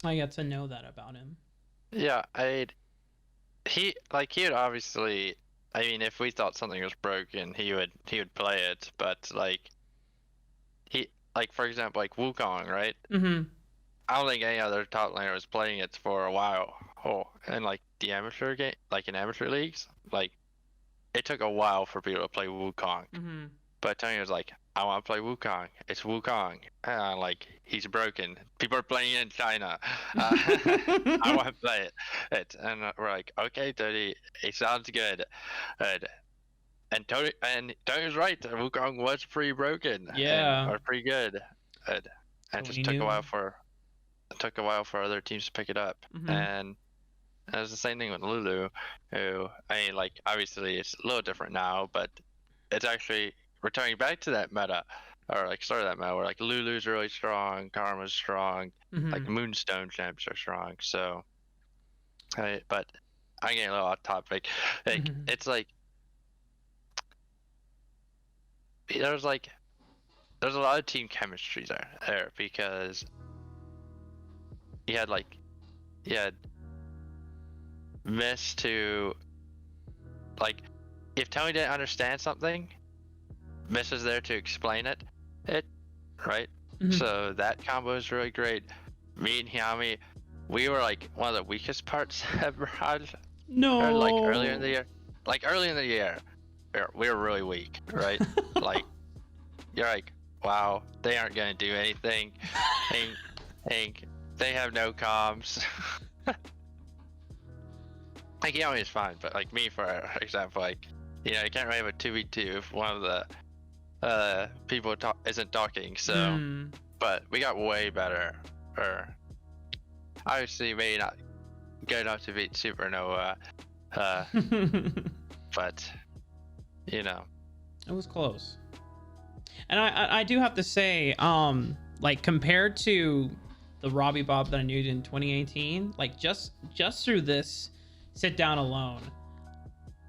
I got to know that about him. Yeah, he would obviously, I mean, if we thought something was broken, he would play it. But like, like, for example, like Wukong, right? Mm-hmm. I don't think any other top laner was playing it for a while. Oh, and like the amateur game, like in amateur leagues, like it took a while for people to play Wukong. Mm-hmm. But Tony was like, I want to play Wukong. It's Wukong. Like, he's broken. People are playing in China. I want to play it. And we're like, okay, Tony, it sounds good. And Tony's right. Wukong was pretty broken. Yeah. Or pretty good. And So just we took knew. a while for other teams to pick it up. Mhm. And it was the same thing with Lulu, who, I mean, like, obviously it's a little different now, but it's actually returning back to that meta, or like start of that meta, where like Lulu's really strong, Karma's strong, like Mhm. Moonstone champs are strong. So, but I'm getting a little off topic. Like, Mhm. it's like there's a lot of team chemistry there because you had Miss to, like, if Tony didn't understand something, Miss is there to explain it, right? Mhm. So that combo is really great. Me and Hyami, we were like one of the weakest parts of Mirage. No. Or, like earlier in the year, we were really weak, right? Like, you're like, wow, they aren't gonna do anything. They have no comms. Like, Yami is fine, but like me, for example, like, you can't really have a 2v2 if one of the people isn't talking. So, Mm. but we got way better. Or obviously, maybe not good enough to beat Supernova, but It was close. And I do have to say, like, compared to the RobbyBob that I knew in 2018, like, just through this sit down alone,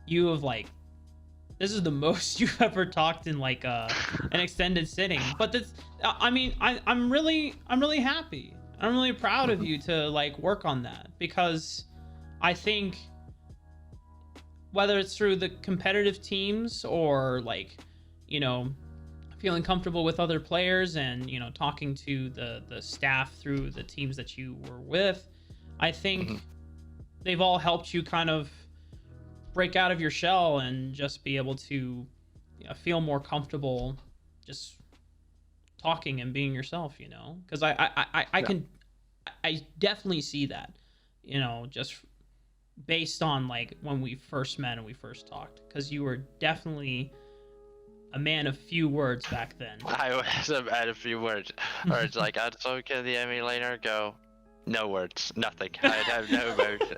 you have, like, this is the most you've ever talked in like an extended sitting. But this, I mean, I'm really happy. I'm really proud of you to like work on that, because I think whether it's through the competitive teams or like, feeling comfortable with other players and talking to the staff through the teams that you were with, I think they've all helped you kind of break out of your shell and just be able to feel more comfortable just talking and being yourself, because I definitely see that, just based on like when we first met and we first talked, because you were definitely a man of few words back then. I was at a few words. Or it's like, I'd look at the enemy laner, go, no words, nothing. I'd have no emotion.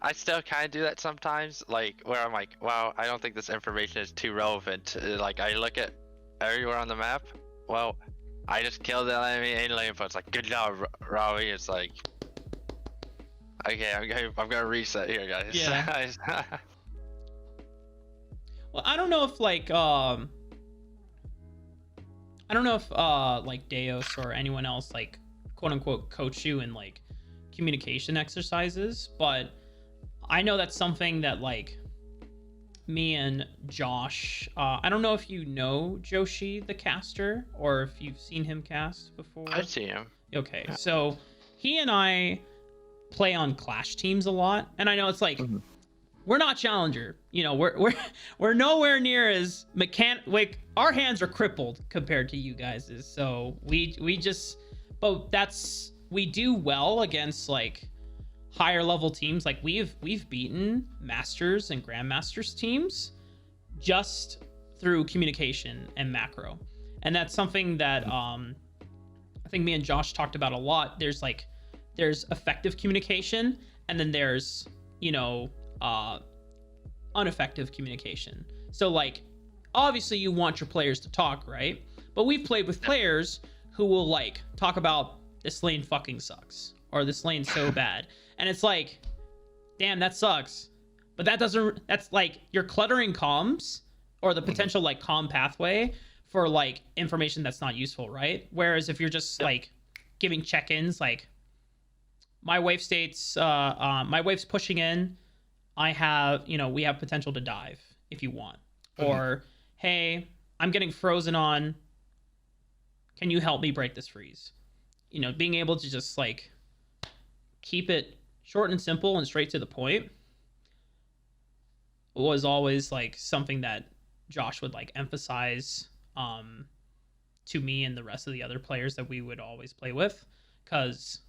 I still kind of do that sometimes, like, where I'm like, wow, I don't think this information is too relevant. Like, I look at everywhere on the map, well, I just killed the enemy in lane, but it's like, good job, Robbie. It's like, okay, I'm gonna reset here, guys. Yeah. Well, I don't know if like like Deos or anyone else like quote unquote coach you in like communication exercises, but I know that's something that like me and Josh, I don't know if you know Joshi the caster or if you've seen him cast before. I see him. Okay, so he and I play on Clash teams a lot, and I know it's like we're not Challenger, we're nowhere near as like our hands are crippled compared to you guys's, so we do well against like higher level teams. Like we've beaten Masters and Grandmasters teams just through communication and macro, and that's something that I think me and Josh talked about a lot. There's effective communication, and then there's ineffective communication. So like obviously you want your players to talk, right? But we've played with players who will like talk about this lane fucking sucks, or this lane's so bad, and it's like, damn, that sucks. But that's like you're cluttering comms or the potential like comm pathway for like information that's not useful, right? Whereas if you're just like giving check-ins, like my wave states, my wave's pushing in, I have, we have potential to dive if you want. Or, hey, I'm getting frozen on. Can you help me break this freeze? Being able to just like keep it short and simple and straight to the point was always like something that Josh would like emphasize to me and the rest of the other players that we would always play with. Because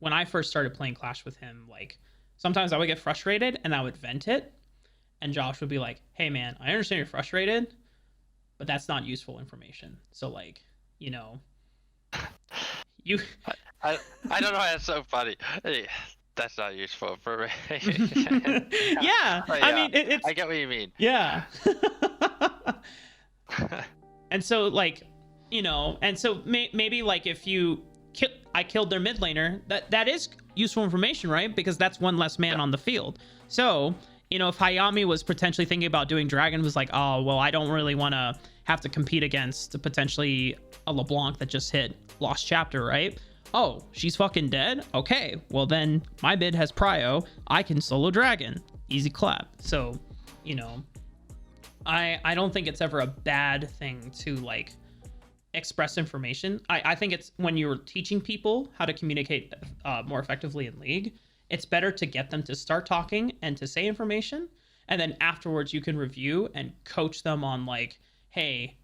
when I first started playing Clash with him, like sometimes I would get frustrated and I would vent it, and Josh would be like, "Hey man, I understand you're frustrated, but that's not useful information. So like, you know, you." I don't know why that's so funny. Hey, that's not useful for me. Yeah, But I yeah, mean, it's I get what you mean. yeah. And so like, you know, and so maybe like if I killed their mid laner, that is useful information, right? Because that's one less man on the field. So, you know, if Hayami was potentially thinking about doing Dragon, was like, oh, well, I don't really want to have to compete against potentially a LeBlanc that just hit Lost Chapter, right? Oh, she's fucking dead? Okay, well then my mid has prio. I can solo Dragon. Easy clap. So, you know, I don't think it's ever a bad thing to like express information. I think it's when you're teaching people how to communicate more effectively in League, it's better to get them to start talking and to say information, and then afterwards you can review and coach them on like, hey,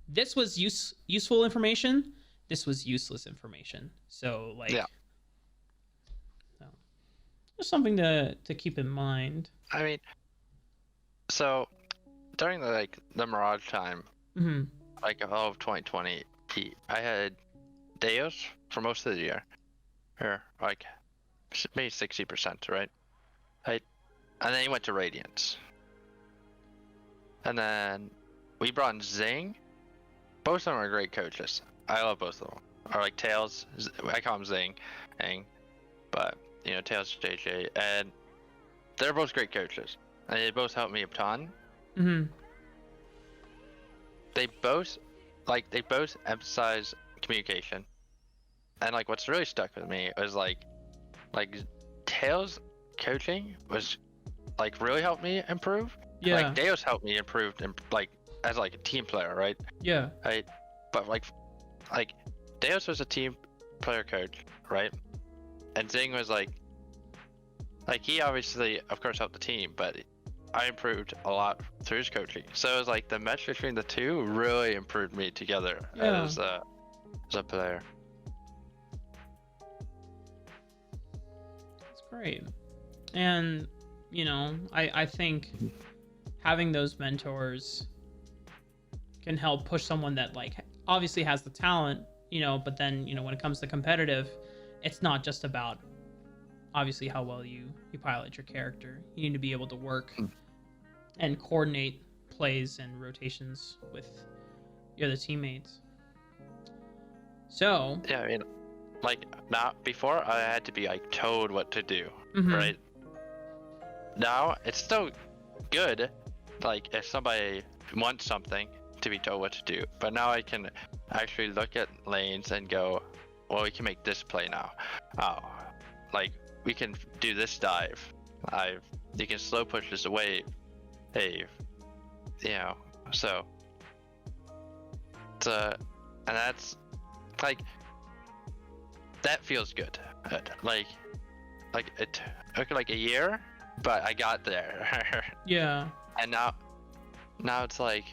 this was useful information, this was useless information. So like, Yeah. So, just something to keep in mind. I mean, so during the Mirage time, Mm-hmm. like of 2020, I had Deus for most of the year, or like maybe 60%, right? And then he went to Radiance, and then we brought in Zing. Both of them are great coaches. I love both of them. Or like Tails, I call him Zing, but you know, Tails JJ, and they're both great coaches, and they both helped me a ton. Mm-hmm. They both emphasize communication, and like what's really stuck with me was like Tails coaching was like really helped me improve. Yeah. Like Deus helped me improve like as like a team player, right? Yeah. Right. But like Deus was a team player coach, right? And Zing was like he obviously of course helped the team, but I improved a lot through his coaching. So it was like the match between the two really improved me together as a player. That's great. And, you know, I think having those mentors can help push someone that like obviously has the talent, you know, but then, you know, when it comes to competitive, it's not just about obviously how well you pilot your character. You need to be able to work and coordinate plays and rotations with your other teammates. So yeah, I mean, like now before I had to be like told what to do, mm-hmm. right? Now it's still good, like if somebody wants something to be told what to do, but now I can actually look at lanes and go, well, we can make this play now. Oh, like we can do this dive. You can slow push this away. Hey, you know, so and that's like that feels good. Like it took like a year, but I got there. Yeah. And now it's like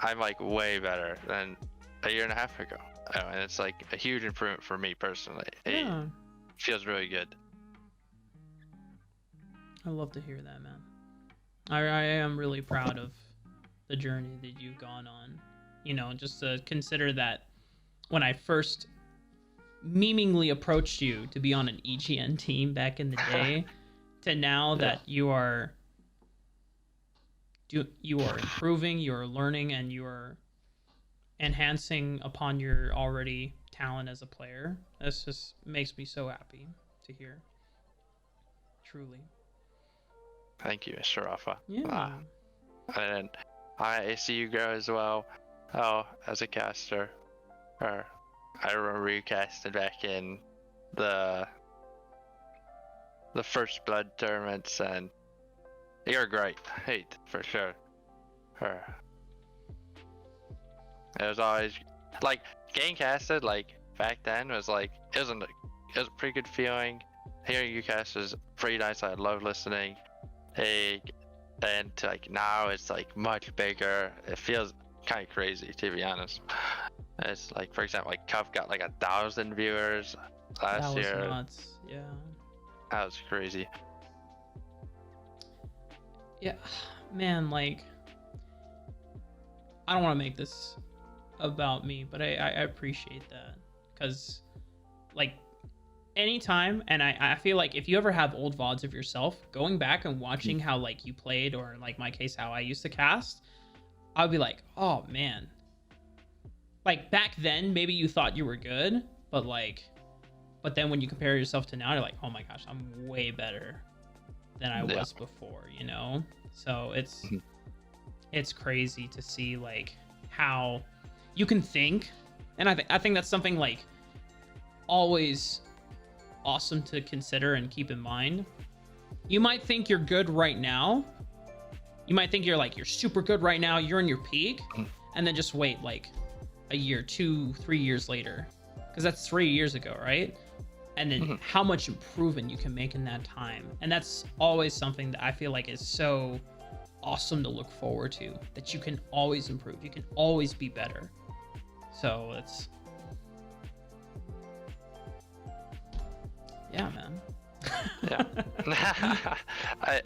I'm like way better than a year and a half ago. And it's like a huge improvement for me personally. Yeah. It feels really good. I love to hear that, man. I am really proud of the journey that you've gone on. You know, just to consider that when I first memingly approached you to be on an EGN team back in the day, to now that you are improving, you're learning, and you're enhancing upon your already talent as a player. This just makes me so happy to hear. Truly. Thank you, Mr. Raafaa. Yeah. And I see you grow as well. Oh, as a caster. Or I remember you casted back in the first blood tournaments, and you're great. For sure. It was always like getting casted like back then was like it was a pretty good feeling. Hearing you cast was pretty nice. I love listening. And like now it's like much bigger. It feels kind of crazy, to be honest. It's like, for example, like Cup got like 1,000 viewers last That was year. nuts. Yeah. That was crazy. Yeah, man, like, I don't want to make this about me, but I appreciate that, because, like, anytime, and I feel like if you ever have old VODs of yourself, going back and watching how, like, you played, or in, like, my case, how I used to cast, I would be like, oh, man. Like, back then, maybe you thought you were good, but, like, but then when you compare yourself to now, you're like, oh my gosh, I'm way better than I was before, you know? So it's crazy to see, like, how you can think, and I think that's something, like, always awesome to consider and keep in mind. You might think you're good right now. You might think you're super good right now, you're in your peak, and then just wait like a year, 2-3 years later, because that's 3 years ago, right? And then how much improvement you can make in that time. And that's always something that I feel like is so awesome to look forward to, that you can always improve, you can always be better. So it's, yeah, man. Yeah. I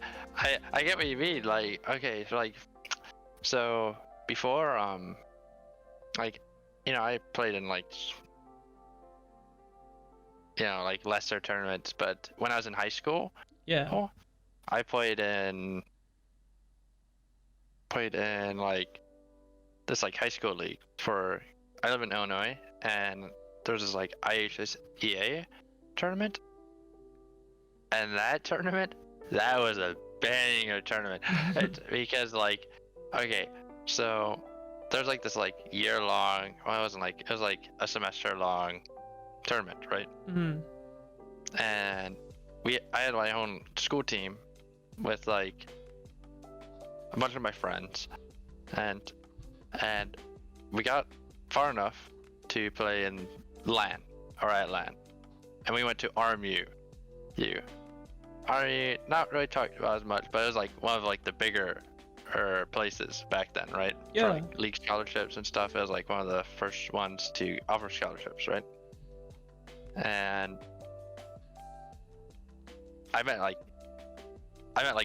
get what you mean. Like, okay, so before, like, you know, I played in like, you know, like lesser tournaments, but when I was in high school, Yeah. I played in like this like high school league I live in Illinois, and there's this like IHS EA tournament, and that tournament, that was a banger tournament. Because like, okay, so there's like this like year long, well, it was like a semester long tournament, right? And I had my own school team with like a bunch of my friends, and we got far enough to play in LAN, and we went to RMU. RMU, not really talked about as much, but it was like one of like the bigger places back then, right? Yeah. For like league scholarships and stuff. It was like one of the first ones to offer scholarships, right? And I met like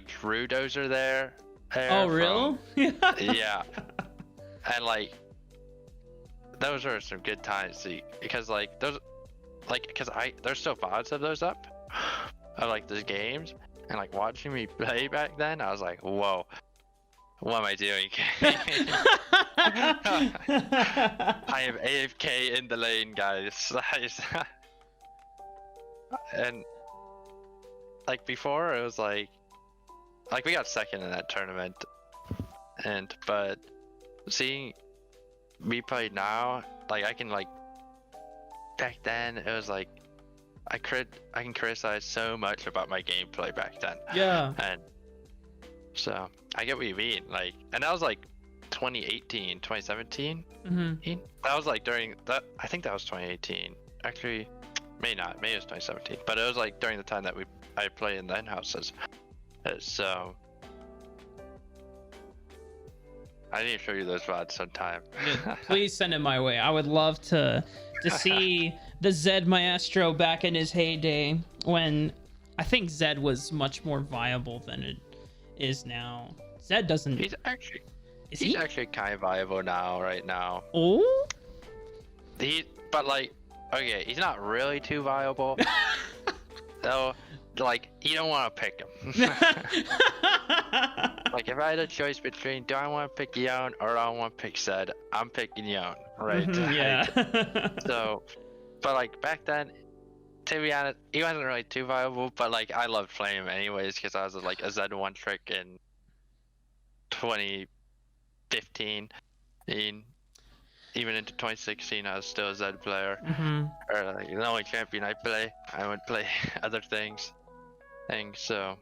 Drew Dozer there. Oh, real? Yeah. And like, those are some good times, because like those, like, because there's still VODs of those up, of like those games, and like watching me play back then, I was like, whoa, what am I doing? I am AFK in the lane, guys. And like before, it was like we got second in that tournament, but seeing me play now, like I can like, back then it was like I can criticize so much about my gameplay back then. Yeah. And so I get what you mean, like, and that was like 2018, 2017. That was like during that, I think that was 2018. Actually, maybe not, maybe it was 2017. But it was like during the time that I played in the in-houses. So I need to show you those VODs sometime. Please send it my way. I would love to see the Zed Maestro back in his heyday, when I think Zed was much more viable than it is now. Zed doesn't. He's actually kind of viable now, right now. Oh. But like, okay, he's not really too viable. Though, like, you don't want to pick him. Like, if I had a choice between, do I want to pick Yon or do I want to pick Zed, I'm picking Yon, right? Yeah. So, but like back then, to be honest, he wasn't really too viable, but like I loved playing him anyways, because I was like a Zed one trick in 2015. Even into 2016, I was still a Zed player. Or like the only champion I play. I would play other things. So.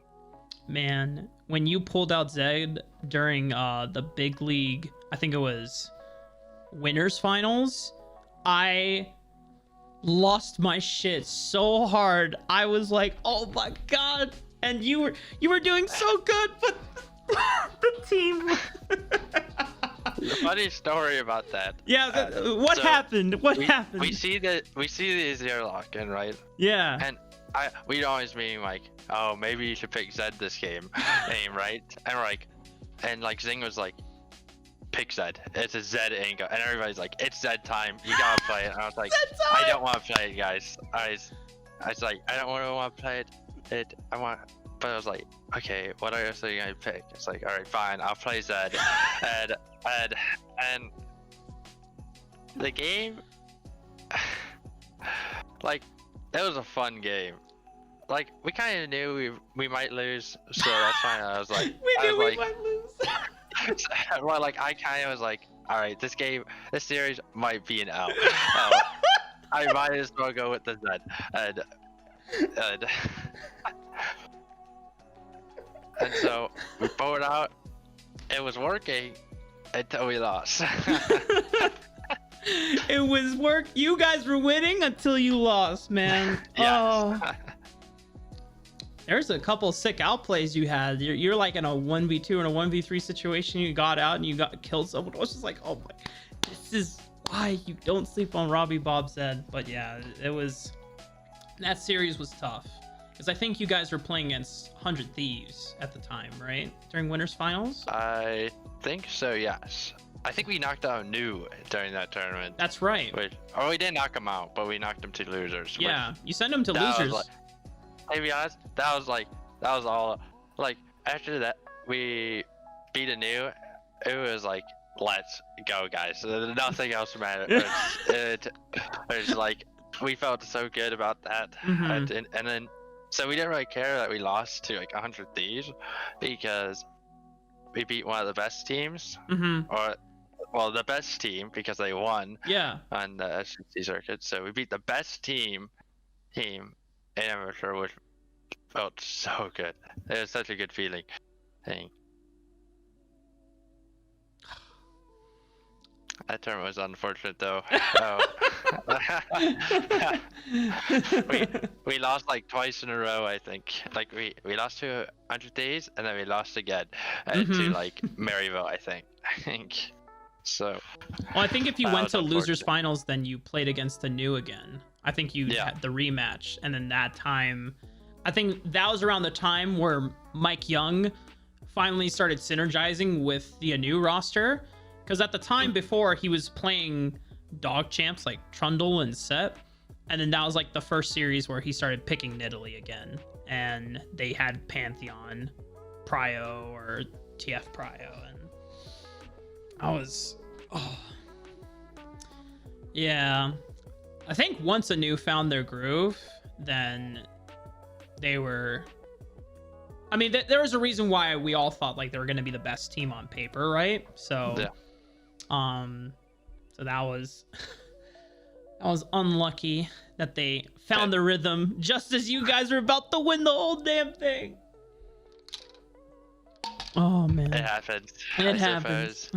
Man, when you pulled out Zed during the big league, I think it was winners finals, I lost my shit so hard. I was like, oh my god, and you were doing so good, but the team The funny story about that. Yeah, what happened? What happened? We see the zero lock in, right? Yeah. And we'd always be like, oh, maybe you should pick Zed this game, right? And we're like, Zing was like, pick Zed. It's a Zed angle, and everybody's like, it's Zed time. You gotta play it. And I was like, I don't want to play it, guys. I was like, I don't want to play it. But I was like, okay, what else are you gonna pick? It's like, all right, fine, I'll play Zed. and the game, like, it was a fun game. Like, we kind of knew we might lose, so that's fine. I was like, we might lose. Well, like, I kind of was like, all right, this series might be an L. I might as well go with the Zed. And so we pulled out. It was working until we lost. It was you guys were winning until you lost, man. Yes. Oh. There's a couple sick outplays you had. You're like in a 1v2 or a 1v3 situation. You got out and you killed someone. I was just like, oh my, this is why you don't sleep on RobbyBob Zed. But yeah, that series was tough. Because I think you guys were playing against 100 Thieves at the time, right? During Winners Finals? I think so, yes. I think we knocked out ANEW during that tournament. That's right. We didn't knock them out, but we knocked them to losers. Yeah, you send them to losers. To be honest, that was all. Like, after that, we beat ANEW. It was like, let's go, guys. Nothing else mattered. It was like, we felt so good about that. Mm-hmm. And then, so we didn't really care that we lost to like 100 Thieves, because we beat one of the best teams, or the best team, because they won. Yeah. On the SGC circuit. So we beat the best team in amateur, which felt so good. It was such a good feeling. That tournament was unfortunate though. We lost like twice in a row, I think. Like we lost to 100 Days, and then we lost again to like Maryville, I think. So. Well, I think if you went to losers finals, then you played against ANEW again. I think you had the rematch, and then that time, I think that was around the time where Mike Young finally started synergizing with the ANEW roster. Because at the time before, he was playing dog champs like Trundle and Set. And then that was like the first series where he started picking Nidalee again. And they had Pantheon, Prio, or TF Prio. And I was... Oh. Yeah. I think once ANEW found their groove, then they were... I mean, there was a reason why we all thought like they were going to be the best team on paper, right? So... Yeah. So that was unlucky that they found the rhythm just as you guys were about to win the whole damn thing. Oh man, it happens. It happens.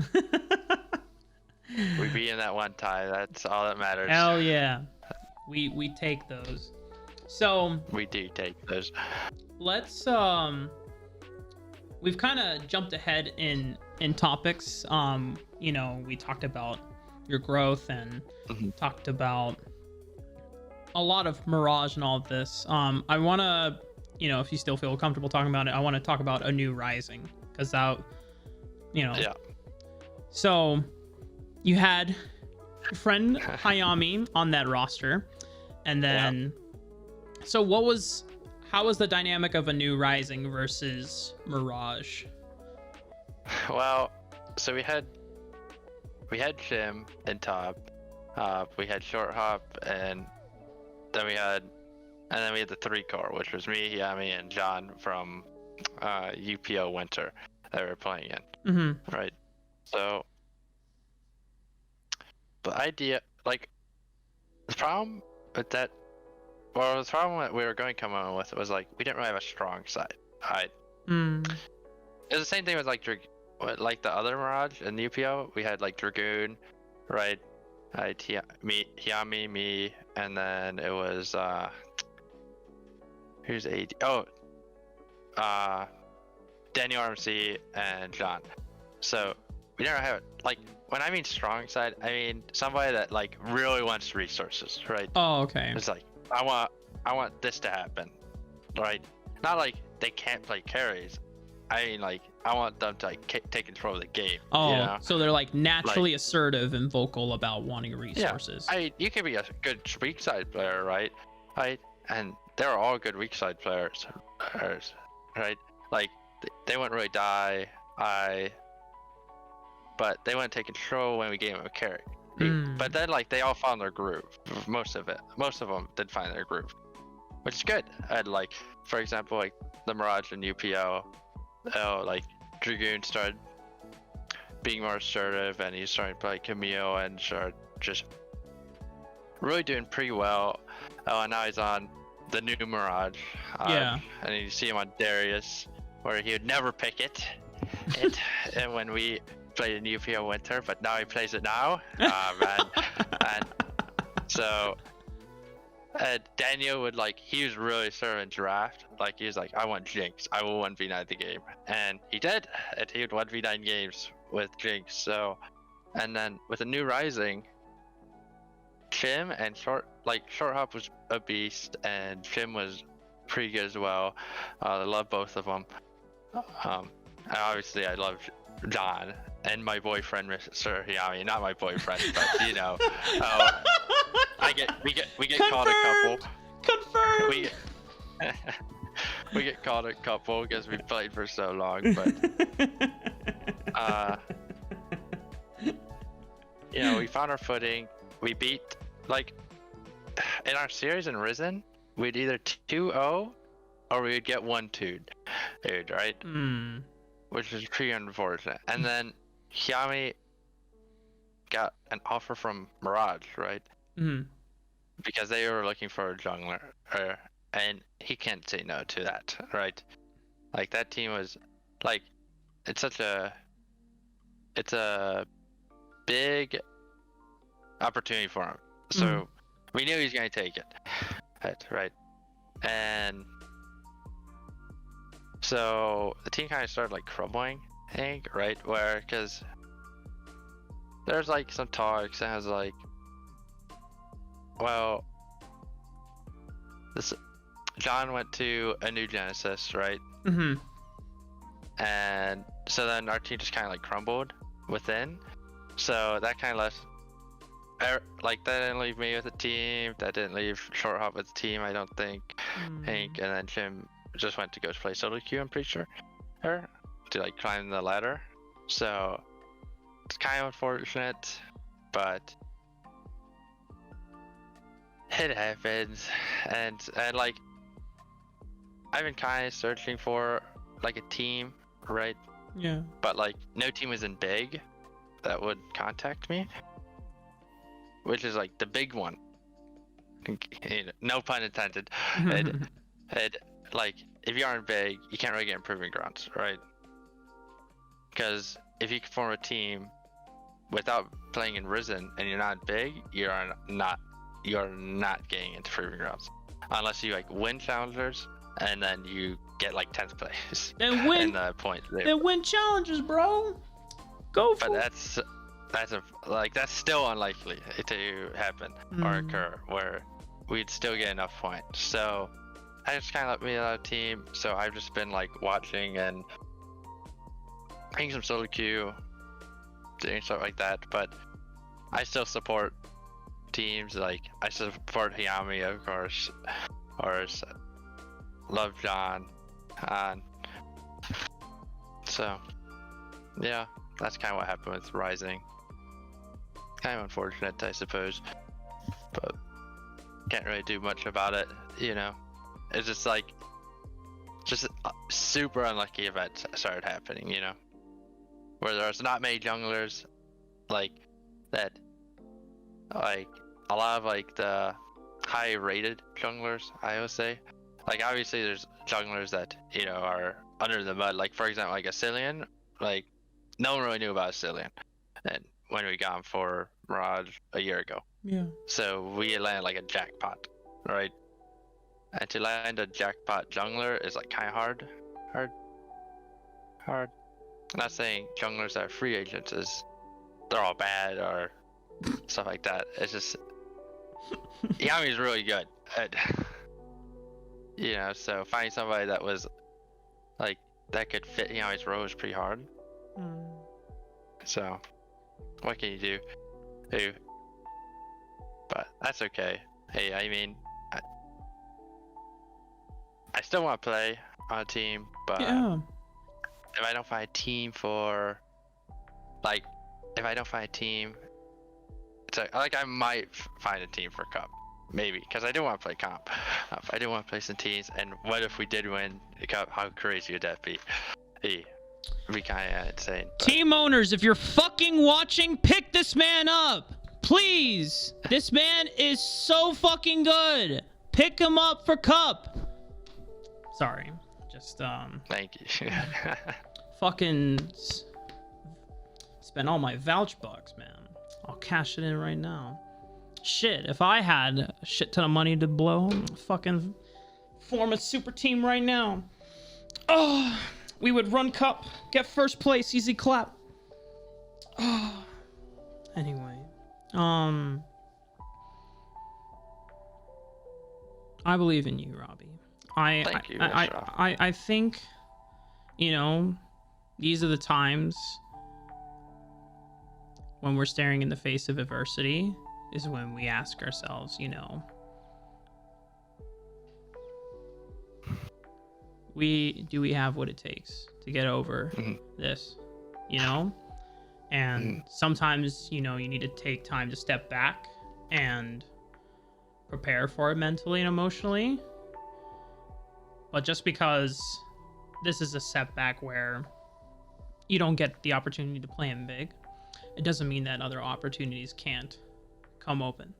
We beat in that one tie. That's all that matters. Hell yeah, we take those. So we do take those. Let's we've kind of jumped ahead in topics. You know, we talked about your growth and talked about a lot of Mirage and all of this. I want to, you know, if you still feel comfortable talking about it, I want to talk about ANEW Rising, because that, you know. Yeah. So you had your friend Hayami on that roster, and then so how was the dynamic of ANEW Rising versus Mirage? Well, so we had Shim in top, we had Short Hop, and then we had the 3-core, which was me, Yami, and John from UPO Winter that we were playing in. Right. So the idea, like, the problem with that, well, the problem that we were going to come on with was like we didn't really have a strong side. It was the same thing with like the other Mirage and UPO. We had like Dragoon, right? Yami, me, and then it was who's AD? Oh, Daniel RMC and John. So we never have like when I mean strong side, I mean somebody that like really wants resources, right? Oh, okay. It's like I want this to happen, right? Not like they can't play carries. I mean like I want them to like take control of the game. Oh, you know? so they're like naturally assertive and vocal about wanting resources. Yeah, you can be a good weak side player, right? Right, and they're all good weak side players, right? Like they wouldn't really die, but they wouldn't take control when we gave them a carry. But then like they all found their groove. Most of them did find their groove, which is good. And like for example, like the Mirage and UPO, like Dragoon started being more assertive, and he's starting to play Camille and started just really doing pretty well. Oh, and now he's on the new Mirage. Yeah. And you see him on Darius, where he would never pick it. And when we played in UPO Winter, but now he plays it now. Man. And so Daniel would like, he was really serving draft. Like he was like, I want Jinx. I will 1v9 the game. And he did. And he would 1v9 games with Jinx. So, and then with the new Rising, Shim and Short Hop was a beast, and Shim was pretty good as well. I love both of them. Obviously I love John and my boyfriend, Mr. Hiami. Not my boyfriend, but you know, we get called a couple. Confirmed. We get called a couple because we played for so long, but you know, we found our footing. We beat, like, in our series in Risen, we'd either 2-0 or we would get 1-2'd, right? Which is pretty unfortunate. And then Hiami got an offer from Mirage, right? Because they were looking for a jungler, and he can't say no to that, right? Like that team was, like, it's a big opportunity for him. So we knew he was going to take it, right? And so the team kind of started like crumbling, I think, right? Where, because there's like some talks that was like, well, this John went to ANEW Genesis, right? And so then our team just kind of like crumbled within. So that kind of left, like, that didn't leave me with a team. That didn't leave Short Hop with a team, I don't think. Hank, and then Jim just went to go play solo queue, I'm pretty sure, to like climb the ladder. So it's kind of unfortunate, but it happens. And like, I've been kind of searching for like a team, right? Yeah. But like no team was in big that would contact me, which is like the big one. No pun intended. And like, if you aren't big, you can't really get in Proving Grounds, right? Because if you can form a team without playing in Risen and you're not big, you're not getting into Proving Grounds unless you like win challengers and then you get like 10th place. Then win in the point. Then win challenges, bro. Go for it. But that's still unlikely to happen or occur, where we'd still get enough points. So I just kind of let me out of team. So I've just been like watching and playing some solo queue, doing stuff like that. But I still support teams. Like I support Hiami, of course, or love John, and so yeah, that's kind of what happened with Rising. Kind of unfortunate, I suppose, but can't really do much about it, you know. It's just like, just super unlucky events started happening, you know, where there's not many junglers, like that, like a lot of like the high rated junglers, I would say. Like obviously there's junglers that, you know, are under the mud, like for example like Asilian, like no one really knew about Asilian, and when we got him for Mirage a year ago. Yeah. So we landed like a jackpot, right? And to land a jackpot jungler is like kind of hard. I'm not saying junglers that are free agents they're all bad or stuff like that. It's just Yami's really good at, so finding somebody that was like that could fit Yami's role is pretty hard. So what can you do? Hey, but that's okay. Hey, I mean, I still want to play on a team, but if I don't find a team it's like I might find a team for Cup, maybe, because I do want to play comp. I do want to play some teams, and what if we did win the Cup? How crazy would that be? It'd be kind of insane. But... Team owners, if you're fucking watching, pick this man up, please. This man is so fucking good. Pick him up for Cup. Sorry, just Thank you. fucking spent all my vouch bucks, man. I'll cash it in right now. Shit, if I had a shit ton of money to blow, fucking form a super team right now. Oh, we would run Cup, get first place, easy clap. Oh, anyway, I believe in you, Robbie. Thank you. I think, these are the times when we're staring in the face of adversity is when we ask ourselves, do we have what it takes to get over this, and sometimes, you need to take time to step back and prepare for it mentally and emotionally. But just because this is a setback where you don't get the opportunity to play in big, it doesn't mean that other opportunities can't come open.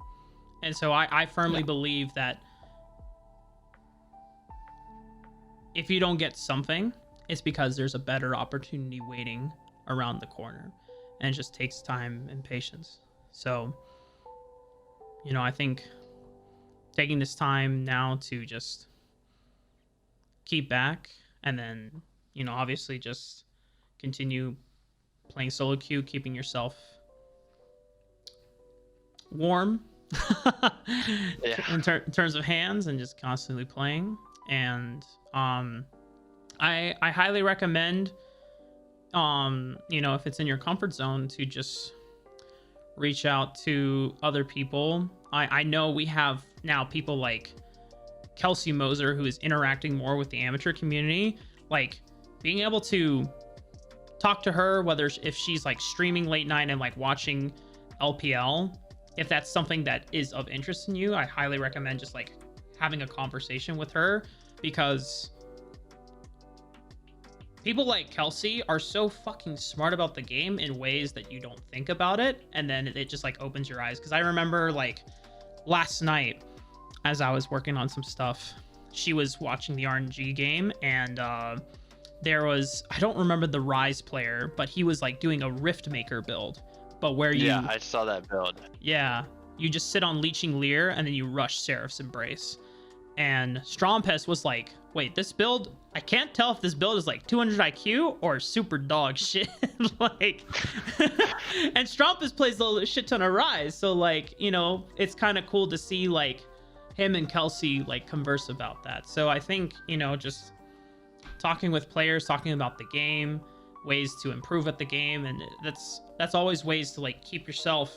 And so I firmly believe that if you don't get something, it's because there's a better opportunity waiting around the corner. And it just takes time and patience. So, I think taking this time now to just keep back and then, obviously just continue playing solo queue, keeping yourself warm in terms of hands and just constantly playing. And I highly recommend, if it's in your comfort zone, to just reach out to other people. I know we have now people like Kelsey Moser, who is interacting more with the amateur community. Like, being able to talk to her, if she's like streaming late night and like watching LPL, if that's something that is of interest in you, I highly recommend just like having a conversation with her, because people like Kelsey are so fucking smart about the game in ways that you don't think about it, and then it just like opens your eyes. Because I remember like last night, as I was working on some stuff, she was watching the RNG game, and there was, I don't remember the Rise player, but he was like doing a Rift Maker build, but where I saw that build. Yeah, you just sit on Leeching Leer and then you rush Seraph's Embrace. And Strompest was like, wait, this build, I can't tell if this build is like 200 IQ or super dog shit. Like, and Strompest plays a shit ton of Rise, so like, it's kind of cool to see like him and Kelsey like converse about that. So I think, just talking with players, talking about the game, ways to improve at the game, and that's always ways to like keep yourself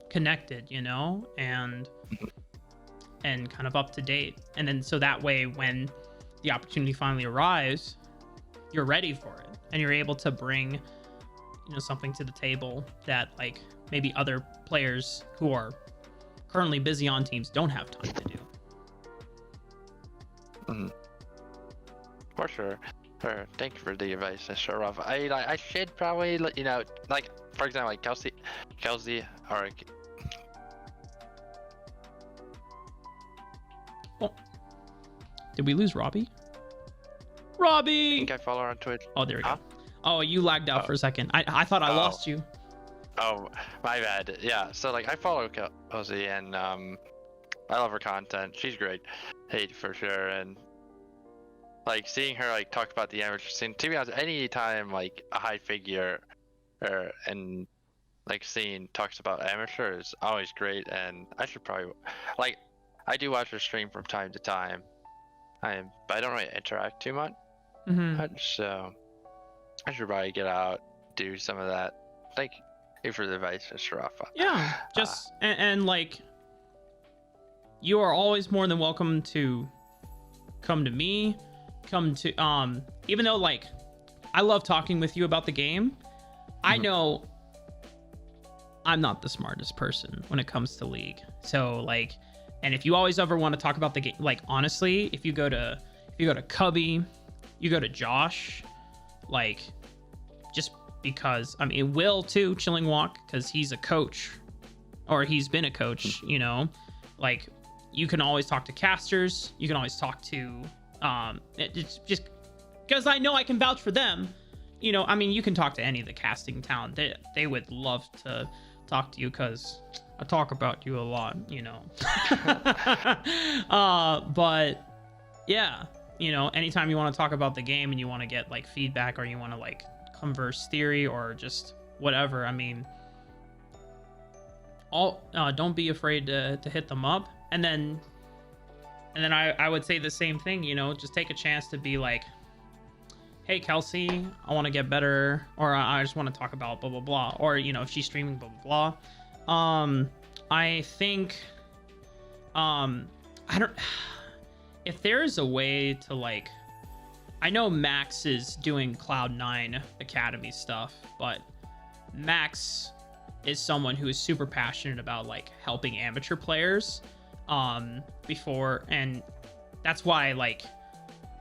connected, and kind of up to date. And then so that way when the opportunity finally arrives, you're ready for it and you're able to bring something to the table that like maybe other players who are currently busy on teams don't have time to do. For sure. Thank you for the advice, Mr. Raafaa. I should probably let like, for example, like Kelsey or did we lose Robbie? Robbie! I think I follow her on Twitch. Oh, there we go. Oh, you lagged out for a second. I thought I lost you. Oh, my bad. Yeah, so like I follow Kelsey, and I love her content. She's great. Hey, for sure. And like seeing her like talk about the amateur scene. To be honest, any time like a high figure, and like scene talks about amateur is always great. And I should probably like I do watch her stream from time to time. But I don't really interact too much. So I should probably get out, do some of that. Thank you for the advice, Mr. Raafaa. Yeah, just and like, you are always more than welcome to come to me, come to even though like I love talking with you about the game, I know I'm not the smartest person when it comes to League. So like, and if you always ever want to talk about the game, like honestly, if you go to Cubby, you go to Josh, like, just because, I mean, Will too, Chilling Walk, because he's a coach, or he's been a coach, you know, like, you can always talk to casters, you can always talk to, it's just, because I know I can vouch for them, you know, I mean, you can talk to any of the casting talent, they would love to talk to you, because I talk about you a lot, you know. But, yeah. You know, anytime you want to talk about the game and you want to get like feedback, or you want to like converse theory or just whatever, I mean, don't be afraid to hit them up. And then I would say the same thing, you know, just take a chance to be like, hey Kelsey, I want to get better, or I just want to talk about blah blah blah, or you know, if she's streaming blah blah blah. I think I don't, if there's a way to like, I know Max is doing Cloud9 Academy stuff, but Max is someone who is super passionate about like helping amateur players before, and that's why like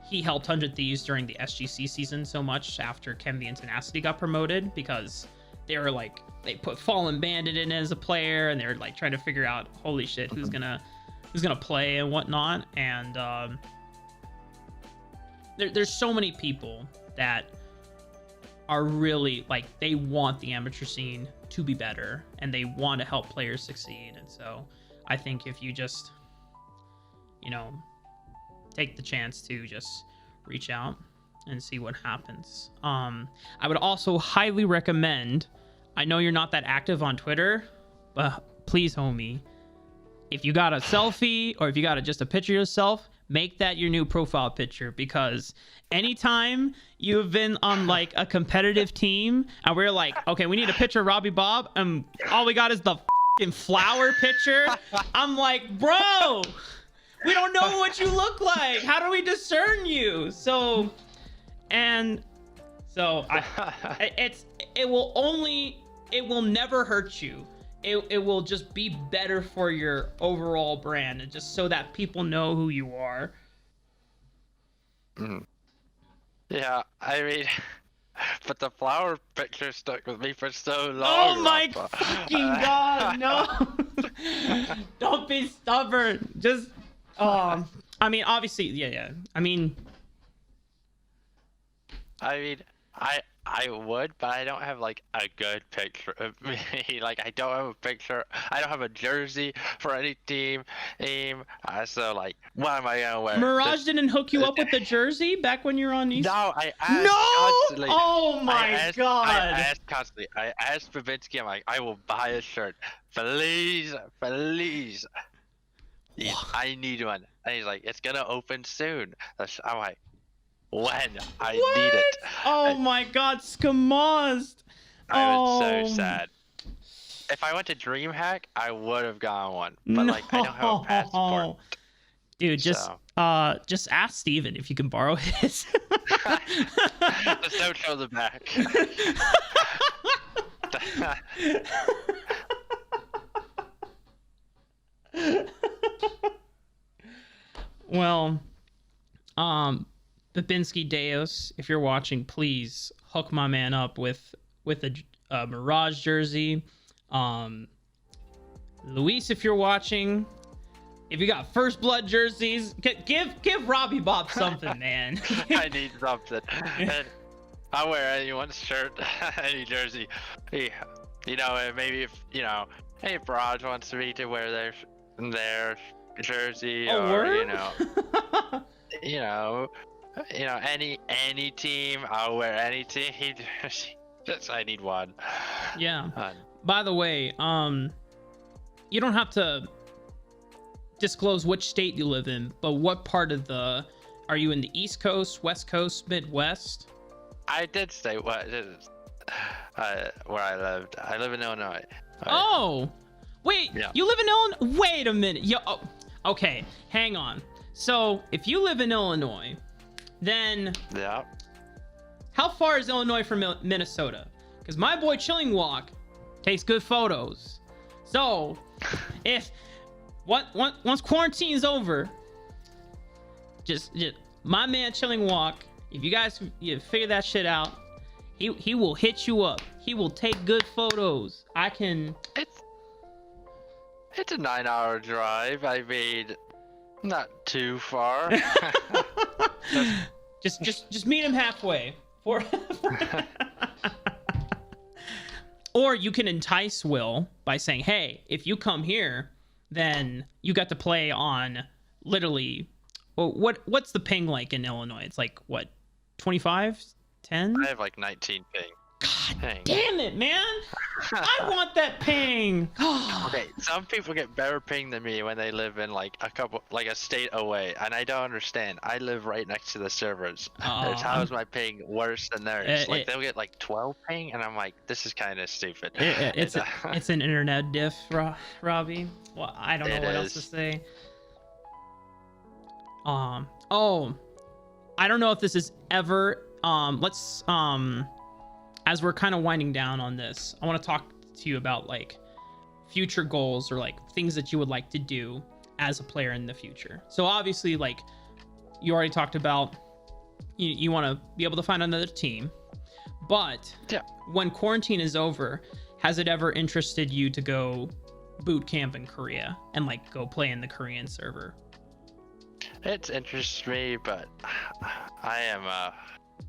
he helped 100 Thieves during the SGC season so much after Chem the Tenacity got promoted, because they were like, they put Fallen Bandit in as a player, and they're like trying to figure out, holy shit, who's gonna play and whatnot. And there's so many people that are really like, they want the amateur scene to be better, and they want to help players succeed. And so I think if you just, you know, take the chance to just reach out and see what happens. I would also highly recommend, I know you're not that active on Twitter, but please, homie, if you got a selfie, or if you got just a picture of yourself, make that your new profile picture, because anytime you've been on like a competitive team and we're like, okay, we need a picture of RobbyBob, and all we got is the fucking flower picture, I'm like, bro, we don't know what you look like. How do we discern you? So it will never hurt you. It will just be better for your overall brand, and just so that people know who you are. Yeah, I mean, but the flower picture stuck with me for so long. Oh my fucking god, no. Don't be stubborn. Just, I mean, obviously, yeah. I mean, I would, but I don't have like a good picture of me. Like, I don't have a picture. I don't have a jersey for any team. So like, what am I gonna wear? Mirage didn't hook you up with the jersey back when you were on East? No, I asked constantly. Oh my god! I asked constantly. I asked Babinski, I'm like, I will buy a shirt, please. I need one. And he's like, it's gonna open soon. I'm like, when? I need it. Oh my god, Skamazed. I was so sad. If I went to DreamHack, I would have gotten one. But like, I don't have a passport. Dude, just ask Steven if you can borrow his. Just don't show the back. Well, Babinski Deos, if you're watching, please hook my man up with a Mirage jersey. Luis, if you're watching, if you got First Blood jerseys, give RobbyBob something, man. I need something. And I'll wear anyone's shirt, any jersey. You know, maybe if, you know, any Mirage wants me to wear their jersey, or word? you know, you know, any team, I'll wear any team. Just I need one. Yeah. By the way, you don't have to disclose which state you live in, but what part of the, are you in the East Coast, West Coast, Midwest? I did say what where I lived. I live in Illinois. Oh, wait, yeah. You live in Illinois? Wait a minute. Oh, okay, hang on. So if you live in Illinois, then yeah. How far is Illinois from Minnesota? Because my boy Chilling Walk takes good photos. So if once quarantine's over, just my man Chilling Walk, if you guys figure that shit out, he will hit you up. He will take good photos. I can. It's a 9-hour drive. I mean, not too far. just meet him halfway. Or you can entice Will by saying, hey, if you come here, then you got to play on literally, well, what's the ping like in Illinois? It's like what, 25, 10? I have like 19 ping. God Dang. damn it, man! I want that ping. Okay, some people get better ping than me when they live in like a state away, and I don't understand. I live right next to the servers. How is my ping worse than theirs? Like they'll get like 12 ping, and I'm like, this is kind of stupid. It's an internet diff, Robbie. Well, I don't know what else to say. Oh, I don't know if this is ever. Let's as we're kind of winding down on this, I want to talk to you about like future goals or like things that you would like to do as a player in the future. So obviously, like you already talked about, you want to be able to find another team, but yeah, when quarantine is over, has it ever interested you to go boot camp in Korea and like go play in the Korean server? It interests me, but I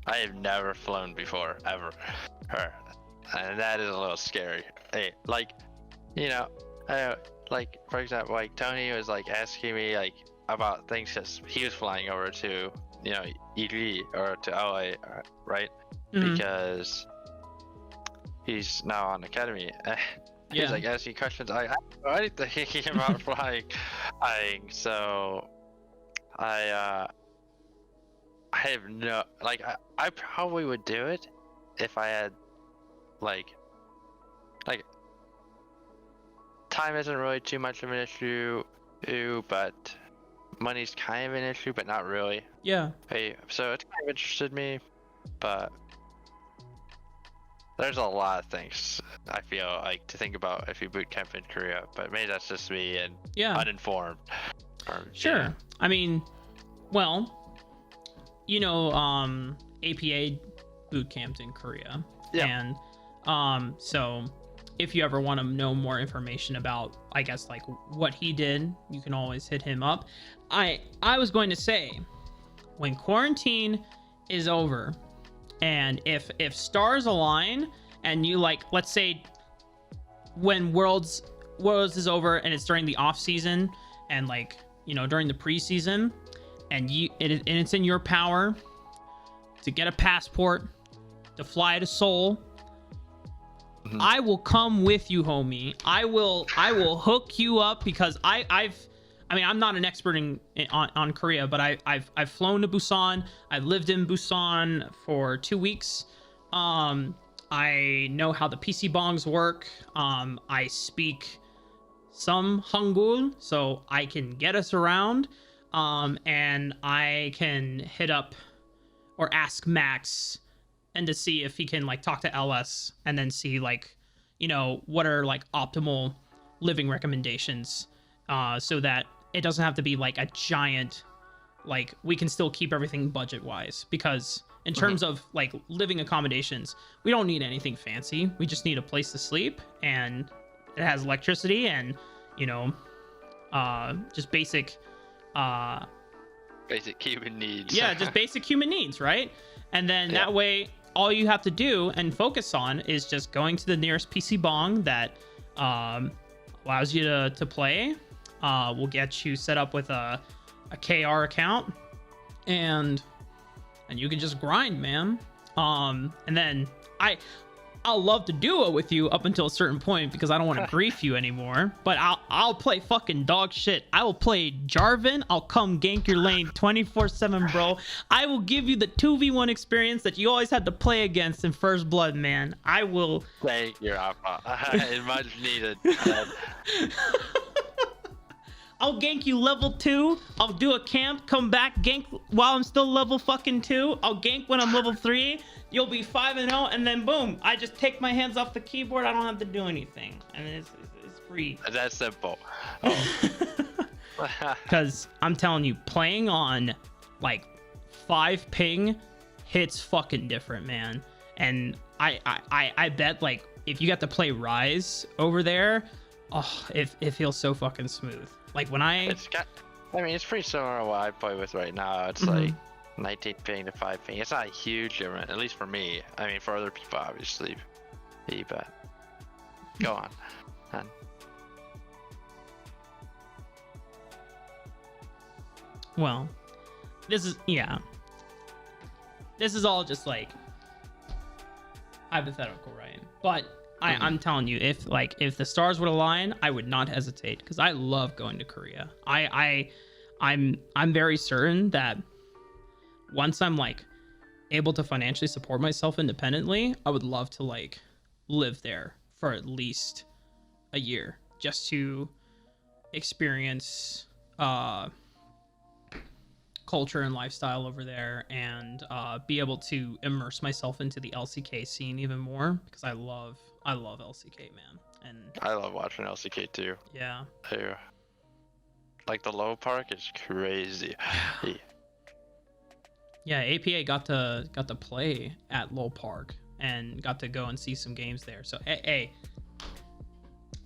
have never flown before, ever. And that is a little scary. Hey, like, you know, like, for example, like, Tony was, like, asking me, like, about things because he was flying over to, you know, EG or to LA, right? Mm-hmm. Because he's now on Academy. He's, like, asking questions. I don't know anything about flying. So, I have no, like, I probably would do it if I had, like, time isn't really too much of an issue, but money's kind of an issue, but not really. Yeah. Hey, so it's kind of interested me, but there's a lot of things I feel like to think about if you boot camp in Korea, but maybe that's just me and uninformed. Sure. Yeah. I mean, well, you know, APA boot camped in Korea. Yeah. And so if you ever want to know more information about, I guess, like what he did, you can always hit him up. I was going to say, when quarantine is over and if stars align and you, like, let's say when Worlds is over and it's during the off season and, like, you know, during the preseason, and it's in your power to get a passport to fly to Seoul, mm-hmm. I will come with you, homie. I will hook you up because I mean, I'm not an expert on Korea, but I've flown to Busan. I lived in Busan for 2 weeks. I know how the PC bongs work. I speak some Hangul, so I can get us around. And I can hit up or ask Max and to see if he can, like, talk to LS and then see, like, you know, what are, like, optimal living recommendations, so that it doesn't have to be like a giant, like, we can still keep everything budget wise, because in terms of like living accommodations, we don't need anything fancy. We just need a place to sleep and it has electricity and, you know, just basic human needs. Yeah, just basic human needs, right? And then that way, all you have to do and focus on is just going to the nearest PC bong that allows you to play. We'll get you set up with a KR account, and and you can just grind, man. And then I'll love to duo with you up until a certain point because I don't want to grief you anymore. But I'll play fucking dog shit. I will play Jarvan. I'll come gank your lane 24/7, bro. I will give you the 2v1 experience that you always had to play against in First Blood, man. I will. Thank you, Raafaa. It's much needed. I'll gank you level 2. I'll do a camp, come back, gank while I'm still level fucking 2. I'll gank when I'm level 3. You'll be 5-0, and then boom, I just take my hands off the keyboard. I don't have to do anything, and it's free. That's simple. Because I'm telling you, playing on like 5 ping hits fucking different, man. And I bet like if you got to play Rise over there, oh, it feels so fucking smooth. Like when it's pretty similar to what I play with right now. It's like 19 ping to 5 ping. It's not a huge difference, at least for me. I mean, for other people, obviously. But go on. Well, this is all just like hypothetical, right? But I'm telling you, if the stars would align, I would not hesitate because I love going to Korea. I'm very certain that once I'm like able to financially support myself independently, I would love to like live there for at least a year just to experience culture and lifestyle over there and be able to immerse myself into the LCK scene even more because I love LCK, man. And I love watching LCK too. Yeah. Like the low park is crazy. Yeah, APA got to play at Lowell Park and got to go and see some games there. So hey,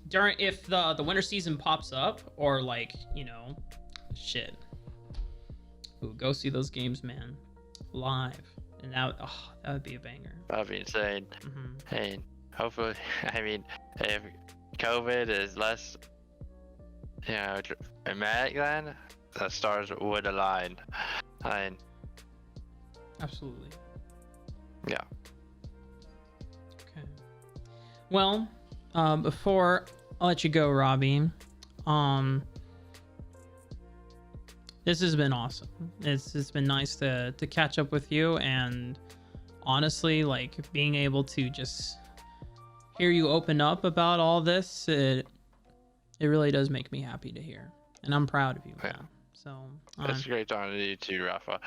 if the winter season pops up or like, you know, shit. Ooh, go see those games, man. Live. And that would be a banger. That'd be insane. And hopefully, I mean, if COVID is less, you know, dramatic, then the stars would align. Absolutely. Yeah. Okay. Well, before I let you go, Robbie, this has been awesome. It's been nice to catch up with you, and honestly, like being able to just hear you open up about all this, it really does make me happy to hear, and I'm proud of you, man. Yeah. So it's great talking to you too, Raafaa.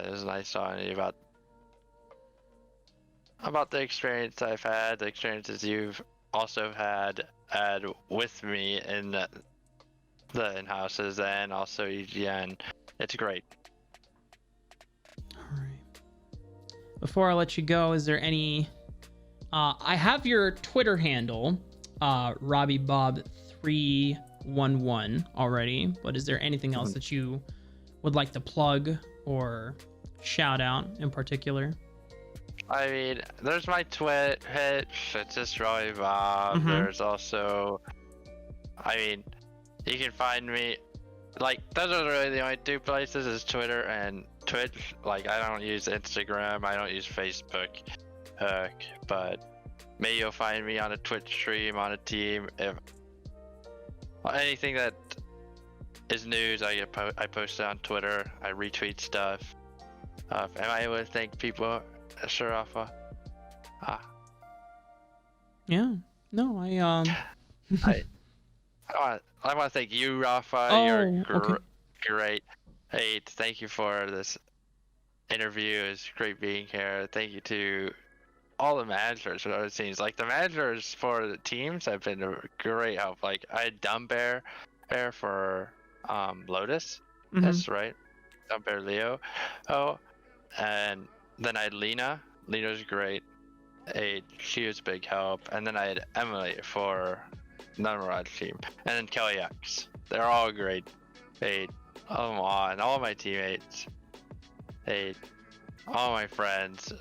It was nice talking to you about the experience I've had, the experiences you've also had with me in the in-houses and also EGN. It's great. All right. Before I let you go, is there any... I have your Twitter handle, RobbyBob311 already, but is there anything else that you would like to plug or shout out in particular? I mean, there's my Twitch, it's just RobbyBob. There's also, I mean, you can find me, like, those are really the only 2 places is Twitter and Twitch. Like, I don't use Instagram, I don't use Facebook, but maybe you'll find me on a Twitch stream, on a team. If anything that is news, I post it on Twitter, I retweet stuff. Am I able to thank people? Sure, Raafaa. Yeah. No, I want to thank you, Raafaa. Oh, You're okay. Great. Hey, thank you for this interview. It's great being here. Thank you to all the managers for other teams. Like the managers for the teams have been a great help. Like I had Dumbear there for Lotus. That's right. Dumbear Leo. And then I had Lena. Lena's great. She was a big help. And then I had Emily for the Mirage team. And then Kelly X. They're all great. All my teammates. All my friends.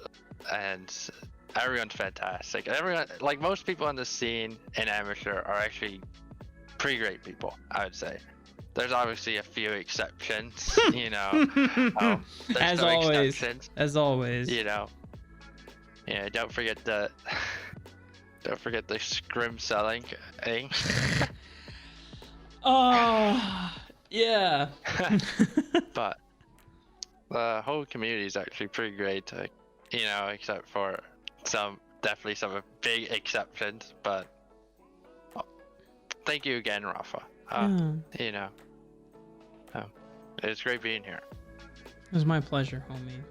And everyone's fantastic. Everyone, like most people on the scene in amateur are actually pretty great people, I would say. there's obviously a few exceptions, you know. There's As no always. exceptions, As always. you know. Yeah, don't forget the scrim selling thing. Oh, yeah. But the whole community is actually pretty great, you know, except for definitely some big exceptions. But thank you again, Raafaa. You know, it's great being here. It was my pleasure, homie.